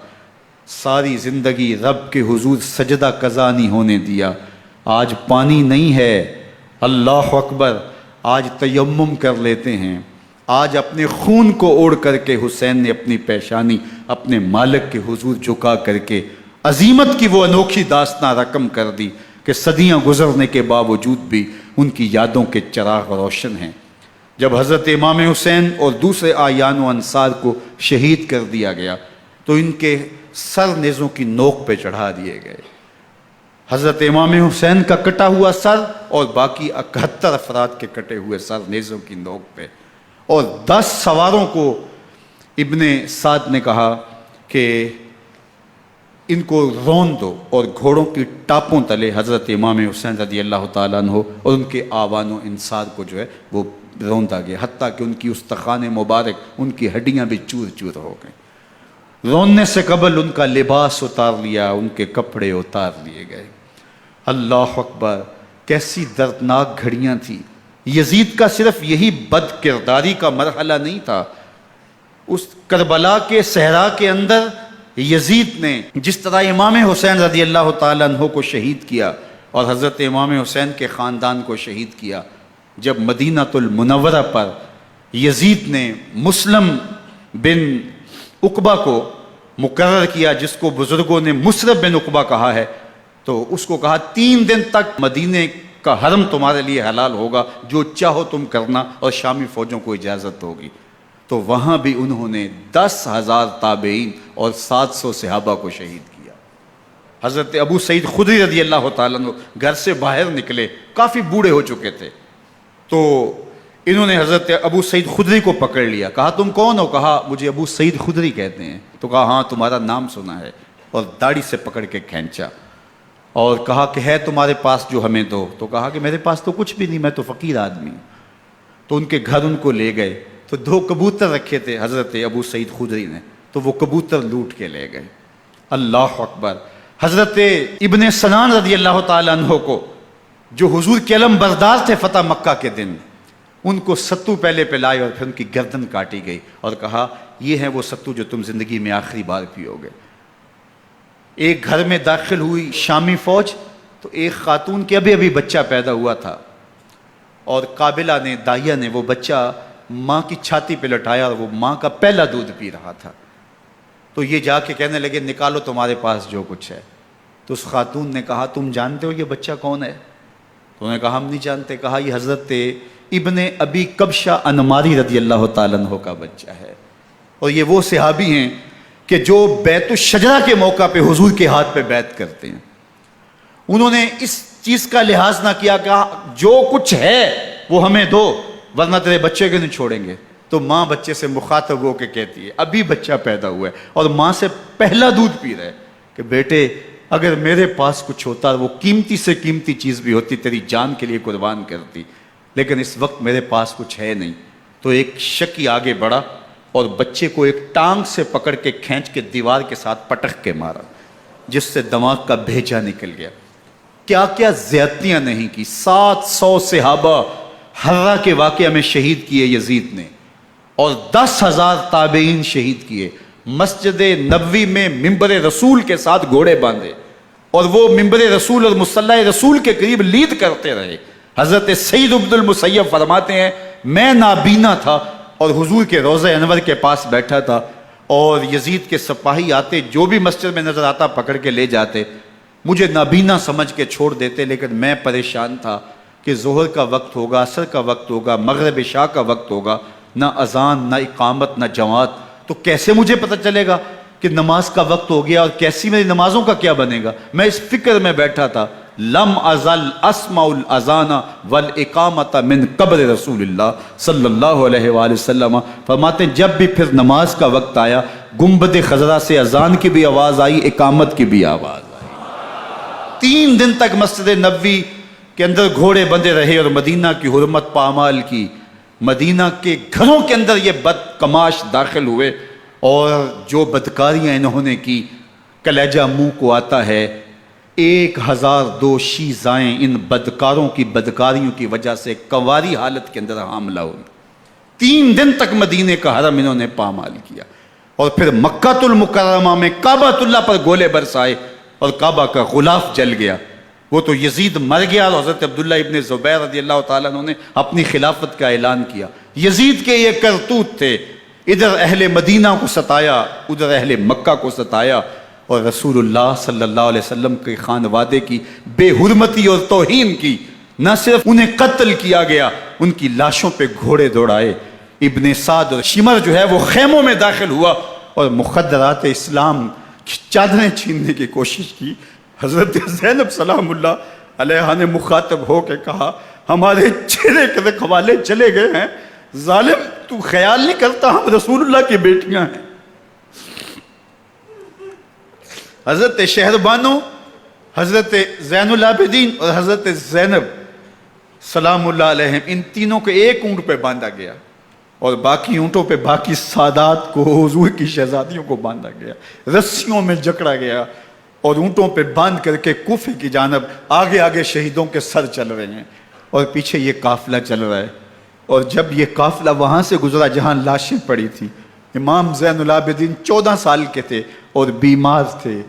Speaker 1: ساری زندگی رب کے حضور سجدہ قضا نہیں ہونے دیا۔ آج پانی نہیں ہے، اللہ اکبر، آج تیمم کر لیتے ہیں، آج اپنے خون کو اوڑھ کر کے حسین نے اپنی پیشانی اپنے مالک کے حضور جھکا کر کے عظیمت کی وہ انوکھی داستان رقم کر دی کہ صدیاں گزرنے کے باوجود بھی ان کی یادوں کے چراغ روشن ہیں۔ جب حضرت امام حسین اور دوسرے آیان و انصار کو شہید کر دیا گیا تو ان کے سر نیزوں کی نوک پہ چڑھا دیے گئے، حضرت امام حسین کا کٹا ہوا سر اور باقی 71 افراد کے کٹے ہوئے سر نیزوں کی نوک پہ، اور 10 سواروں کو ابن سعد نے کہا کہ ان کو رون دو، اور گھوڑوں کی ٹاپوں تلے حضرت امام حسین رضی اللہ تعالیٰ عنہ اور ان کے آوان و انصار کو جو ہے وہ روندا گیا، حتیٰ کہ ان کی استخوان مبارک، ان کی ہڈیاں بھی چور چور ہو گئیں۔ روننے سے قبل ان کا لباس اتار لیا، ان کے کپڑے اتار لیے گئے۔ اللہ اکبر، کیسی دردناک گھڑیاں تھیں۔ یزید کا صرف یہی بد کرداری کا مرحلہ نہیں تھا، اس کربلا کے صحرا کے اندر یزید نے جس طرح امام حسین رضی اللہ تعالیٰ عنہ کو شہید کیا اور حضرت امام حسین کے خاندان کو شہید کیا، جب مدینہ المنورہ پر یزید نے مسلم بن عقبہ کو مقرر کیا، جس کو بزرگوں نے مصرب بن عقبہ کہا ہے، تو اس کو کہا 3 دن تک مدینے کا حرم تمہارے لیے حلال ہوگا، جو چاہو تم کرنا، اور شامی فوجوں کو اجازت ہوگی۔ تو وہاں بھی انہوں نے 10,000 تابعین اور 700 صحابہ کو شہید کیا۔ حضرت ابو سعید خدری رضی اللہ تعالیٰ عنہ گھر سے باہر نکلے، کافی بوڑھے ہو چکے تھے، تو انہوں نے حضرت ابو سعید خدری کو پکڑ لیا، کہا تم کون ہو؟ کہا مجھے ابو سعید خدری کہتے ہیں۔ تو کہا ہاں تمہارا نام سنا ہے، اور داڑھی سے پکڑ کے کھینچا اور کہا کہ ہے تمہارے پاس جو ہمیں دو؟ تو کہا کہ میرے پاس تو کچھ بھی نہیں، میں تو فقیر آدمی ہوں۔ تو ان کے گھر ان کو لے گئے، تو 2 کبوتر رکھے تھے حضرت ابو سعید خدری نے، تو وہ کبوتر لوٹ کے لے گئے۔ اللہ اکبر۔ حضرت ابن سنان رضی اللہ تعالیٰ عنہ کو، جو حضور کے علم بردار تھے فتح مکہ کے دن، ان کو ستو پہلے پلائے اور پھر ان کی گردن کاٹی گئی، اور کہا یہ ہے وہ ستو جو تم زندگی میں آخری بار پیو گے۔ ایک گھر میں داخل ہوئی شامی فوج، تو ایک خاتون کے ابھی بچہ پیدا ہوا تھا، اور قابلہ نے، داہیہ نے وہ بچہ ماں کی چھاتی پہ لٹایا، اور وہ ماں کا پہلا دودھ پی رہا تھا۔ تو یہ جا کے کہنے لگے نکالو تمہارے پاس جو کچھ ہے۔ تو اس خاتون نے کہا تم جانتے ہو یہ بچہ کون ہے؟ تو انہوں نے کہا ہم نہیں جانتے۔ کہا یہ حضرت ابن ابی کبشہ انماری رضی اللہ تعالیٰ عنہ کا بچہ ہے، اور یہ وہ صحابی ہیں کہ جو بیت الشجرہ کے موقع پہ حضور کے ہاتھ پہ بیعت کرتے ہیں۔ انہوں نے اس چیز کا لحاظ نہ کیا کہ جو کچھ ہے وہ ہمیں دو، ورنہ تیرے بچے کو نہیں چھوڑیں گے۔ تو ماں بچے سے مخاطب ہو کے کہتی ہے، ابھی بچہ پیدا ہوا ہے اور ماں سے پہلا دودھ پی رہا ہے، کہ بیٹے اگر میرے پاس کچھ ہوتا، وہ قیمتی سے قیمتی چیز بھی ہوتی، تیری جان کے لیے قربان کرتی، لیکن اس وقت میرے پاس کچھ ہے نہیں۔ تو ایک شکی آگے بڑھا اور بچے کو ایک ٹانگ سے پکڑ کے کھینچ کے دیوار کے ساتھ پٹک کے مارا، جس سے دماغ کا بھیجا نکل گیا۔ کیا کیا زیادتیاں نہیں کی۔ 700 صحابہ حرہ کے واقعہ میں شہید کیے یزید نے، اور 10,000 تابعین شہید کیے۔ مسجد نبوی میں ممبر رسول کے ساتھ گھوڑے باندھے، اور وہ ممبر رسول اور مصلی رسول کے قریب لید کرتے رہے۔ حضرت سید عبد المسیب فرماتے ہیں میں نابینا تھا اور حضور کے روضہ انور کے پاس بیٹھا تھا، اور یزید کے سپاہی آتے، جو بھی مسجد میں نظر آتا پکڑ کے لے جاتے، مجھے نابینا سمجھ کے چھوڑ دیتے، لیکن میں پریشان تھا کہ ظہر کا وقت ہوگا، عصر کا وقت ہوگا، مغرب عشاء کا وقت ہوگا، نہ اذان نہ اقامت نہ جماعت، تو کیسے مجھے پتہ چلے گا کہ نماز کا وقت ہو گیا، اور کیسی میری نمازوں کا کیا بنے گا؟ میں اس فکر میں بیٹھا تھا۔ لم ازل اسمع الاذان والاقامت من قبر رسول اللہ صلی اللہ علیہ وآلہ وسلم۔ فرماتے ہیں جب بھی پھر نماز کا وقت آیا، گنبد خضرا سے اذان کی بھی آواز آئی، اقامت کی بھی آواز آئی۔ 3 دن تک مسجد نبوی کے اندر گھوڑے بندے رہے، اور مدینہ کی حرمت پامال کی۔ مدینہ کے گھروں کے اندر یہ بدکماش داخل ہوئے، اور جو بدکاریاں انہوں نے کی، کلیجہ منہ کو آتا ہے۔ 1002 شیزائیں ان بدکاروں کی بدکاریوں کی وجہ سے کنواری حالت کے اندر حاملہ ہوئی۔ 3 دن تک مدینے کا حرم انہوں نے پامال کیا، اور پھر مکہ المکرمہ میں کعبہ اللہ پر گولے برسائے، اور کعبہ کا غلاف جل گیا۔ وہ تو یزید مر گیا، اور حضرت عبداللہ ابن زبیر رضی اللہ تعالیٰ عنہ نے اپنی خلافت کا اعلان کیا۔ یزید کے یہ کرتوت تھے، ادھر اہل مدینہ کو ستایا، ادھر اہل مکہ کو ستایا، اور رسول اللہ صلی اللہ علیہ وسلم کے خانوادے کی بے حرمتی اور توہین کی۔ نہ صرف انہیں قتل کیا گیا، ان کی لاشوں پہ گھوڑے دوڑائے۔ ابن سعد اور شمر جو ہے وہ خیموں میں داخل ہوا، اور مخدرات اسلام کی چادریں چھیننے کی کوشش کی۔ حضرت زینب سلام اللہ علیہ نے مخاطب ہو کے کہا ہمارے چہرے کے رکھوالے چلے گئے ہیں، ظالم تو خیال نہیں کرتا ہم رسول اللہ کی بیٹیاں ہیں۔ حضرت شہربانو، حضرت زین العابدین اور حضرت زینب سلام اللہ علیہم، ان تینوں کو ایک اونٹ پہ باندھا گیا، اور باقی اونٹوں پہ باقی سادات کو، حضور کی شہزادیوں کو باندھا گیا، رسیوں میں جکڑا گیا، اور اونٹوں پہ باندھ کر کے کوفے کی جانب آگے آگے شہیدوں کے سر چل رہے ہیں، اور پیچھے یہ قافلہ چل رہا ہے۔ اور جب یہ قافلہ وہاں سے گزرا جہاں لاشیں پڑی تھی، امام زین العابدین 14 سال کے تھے اور بیمار تھے،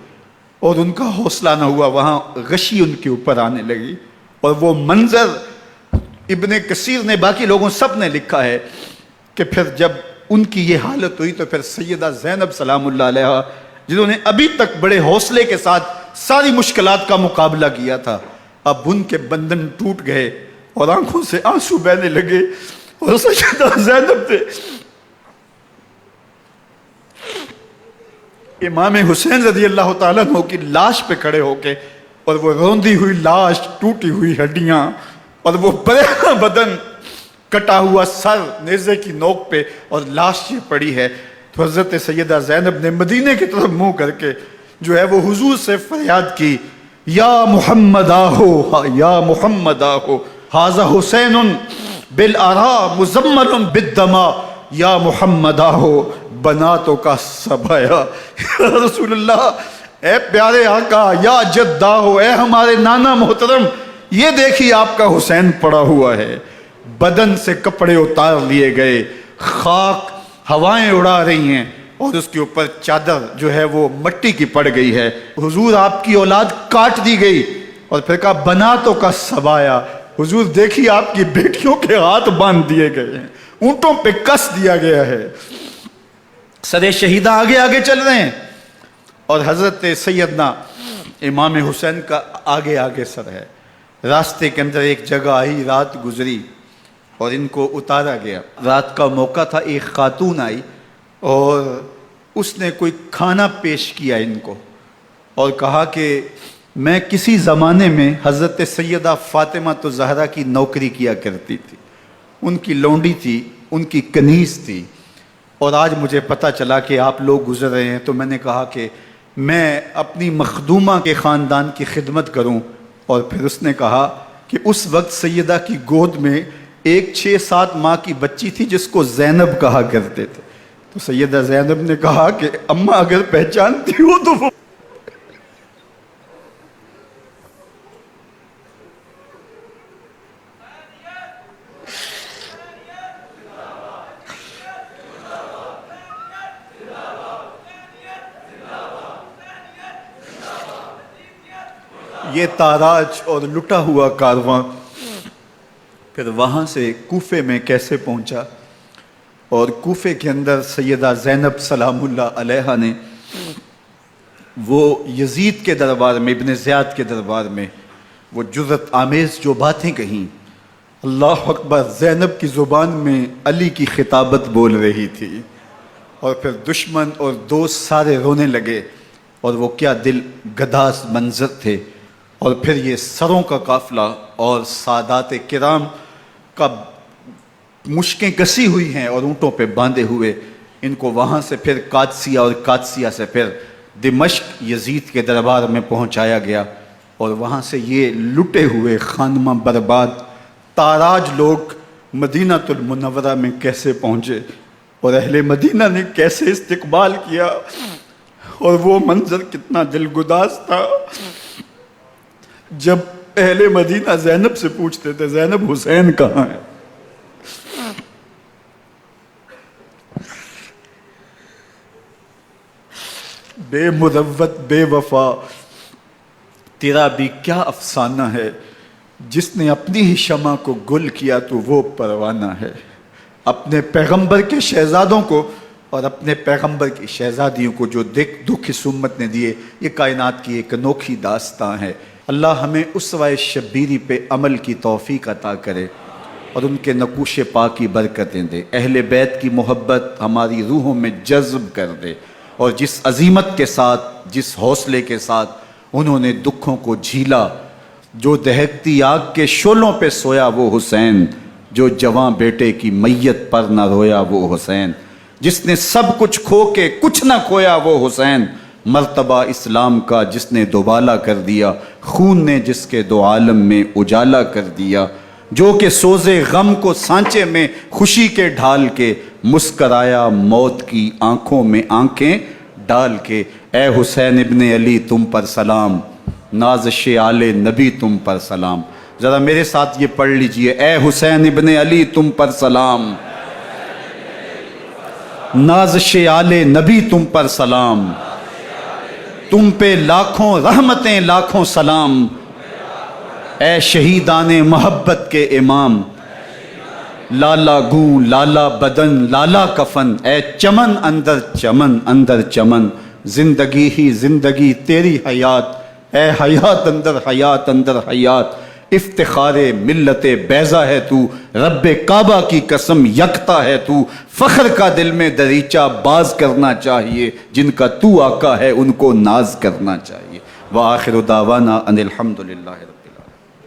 Speaker 1: اور ان کا حوصلہ نہ ہوا، وہاں غشی ان کے اوپر آنے لگی، اور وہ منظر ابن کثیر نے، باقی لوگوں سب نے لکھا ہے کہ پھر جب ان کی یہ حالت ہوئی تو پھر سیدہ زینب سلام اللہ علیہ، جنہوں نے ابھی تک بڑے حوصلے کے ساتھ ساری مشکلات کا مقابلہ کیا تھا، اب ان کے بندھن ٹوٹ گئے اور آنکھوں سے آنسو بہنے لگے، اور سیدہ زینب نے امام حسین رضی اللہ تعالیٰ عنہ کی لاش پہ کھڑے ہو کے، اور وہ روندی ہوئی لاش، ٹوٹی ہوئی ہڈیاں، اور وہ برینا بدن، کٹا ہوا سر نیزے کی نوک پہ، اور لاش یہ پڑی ہے، تو حضرت سیدہ زینب نے مدینے کی طرف منہ کر کے جو ہے وہ حضور سے فریاد کی، یا محمد آہو، یا محمد آہو، ھذا حسین بالآراء مزمل بالدماء، یا محمد آہو بناتوں کا سبایا۔ یا رسول اللہ، اے پیارے آقا، یا جد آہو، اے ہمارے نانا محترم، یہ دیکھیے آپ کا حسین پڑا ہوا ہے، بدن سے کپڑے اتار لیے گئے، خاک ہوائیں اڑا رہی ہیں، اور اس کے اوپر چادر جو ہے وہ مٹی کی پڑ گئی ہے۔ حضور آپ کی اولاد کاٹ دی گئی، اور پھر کہا بناتوں کا سبایا، حضور دیکھیے آپ کی بیٹیوں کے ہاتھ باندھ دیے گئے ہیں، اونٹوں پہ کس دیا گیا ہے، سر شہیدہ آگے آگے چل رہے ہیں، اور حضرت سیدنا امام حسین کا آگے آگے سر ہے۔ راستے کے اندر ایک جگہ آئی، رات گزری اور ان کو اتارا گیا۔ رات کا موقع تھا، ایک خاتون آئی اور اس نے کوئی کھانا پیش کیا ان کو، اور کہا کہ میں کسی زمانے میں حضرت سیدہ فاطمہ الزہرا کی نوکری کیا کرتی تھی، ان کی لونڈی تھی، ان کی کنیز تھی، اور آج مجھے پتہ چلا کہ آپ لوگ گزر رہے ہیں، تو میں نے کہا کہ میں اپنی مخدومہ کے خاندان کی خدمت کروں۔ اور پھر اس نے کہا کہ اس وقت سیدہ کی گود میں ایک 6-7 ماہ کی بچی تھی جس کو زینب کہا کرتے تھے، تو سیدہ زینب نے کہا کہ اماں اگر پہچانتی ہو تو وہ یہ تاراج اور لٹا ہوا کارواں پھر وہاں سے کوفے میں کیسے پہنچا، اور کوفے کے اندر سیدہ زینب سلام اللہ علیہا نے وہ یزید کے دربار میں، ابن زیاد کے دربار میں وہ جرأت آمیز جو باتیں کہیں، اللہ اکبر، زینب کی زبان میں علی کی خطابت بول رہی تھی، اور پھر دشمن اور دوست سارے رونے لگے، اور وہ کیا دل گداز منظر تھے۔ اور پھر یہ سروں کا قافلہ اور سادات کرام کا مشکیں کسی ہوئی ہیں اور اونٹوں پہ باندھے ہوئے، ان کو وہاں سے پھر قادسیہ، اور قادسیہ سے پھر دمشق یزید کے دربار میں پہنچایا گیا، اور وہاں سے یہ لٹے ہوئے خانمہ برباد تاراج لوگ مدینہ المنورہ میں کیسے پہنچے، اور اہل مدینہ نے کیسے استقبال کیا، اور وہ منظر کتنا دلگداز تھا جب اہل مدینہ زینب سے پوچھتے تھے زینب حسین کہاں ہے؟ بے مروت بے وفا تیرا بھی کیا افسانہ ہے، جس نے اپنی ہی شمع کو گل کیا تو وہ پروانہ ہے۔ اپنے پیغمبر کے شہزادوں کو اور اپنے پیغمبر کی شہزادیوں کو جو دکھ اس امت نے دیے، یہ کائنات کی ایک انوکھی داستان ہے۔ اللہ ہمیں اسوہ شبیری پہ عمل کی توفیق عطا کرے اور ان کے نقوش پاک کی برکتیں دے، اہل بیت کی محبت ہماری روحوں میں جذب کر دے، اور جس عظیمت کے ساتھ، جس حوصلے کے ساتھ انہوں نے دکھوں کو جھیلا، جو دہکتی آگ کے شعلوں پہ سویا وہ حسین، جو جواں بیٹے کی میت پر نہ رویا وہ حسین، جس نے سب کچھ کھو کے کچھ نہ کھویا وہ حسین، مرتبہ اسلام کا جس نے دوبالا کر دیا، خون نے جس کے دو عالم میں اجالا کر دیا، جو کہ سوزے غم کو سانچے میں خوشی کے ڈھال کے مسکرایا موت کی آنکھوں میں آنکھیں ڈال کے۔ اے حسین ابن علی تم پر سلام، نازش آل نبی تم پر سلام۔ ذرا میرے ساتھ یہ پڑھ لیجئے، اے حسین ابن علی تم پر سلام، نازش آل نبی تم پر سلام، تم پہ لاکھوں رحمتیں لاکھوں سلام، اے شہیدان محبت کے امام، لالا گوں لالا بدن لالا کفن، اے چمن اندر چمن اندر چمن، زندگی ہی زندگی تیری حیات اے حیات اندر حیات اندر حیات، افتخار ملت بیضا ہے تو، رب کعبہ کی قسم یکتا ہے تو، فخر کا دل میں دریچہ باز کرنا چاہیے، جن کا تو آقا ہے ان کو ناز کرنا چاہیے۔ وآخر دعوانا ان الحمدللہ۔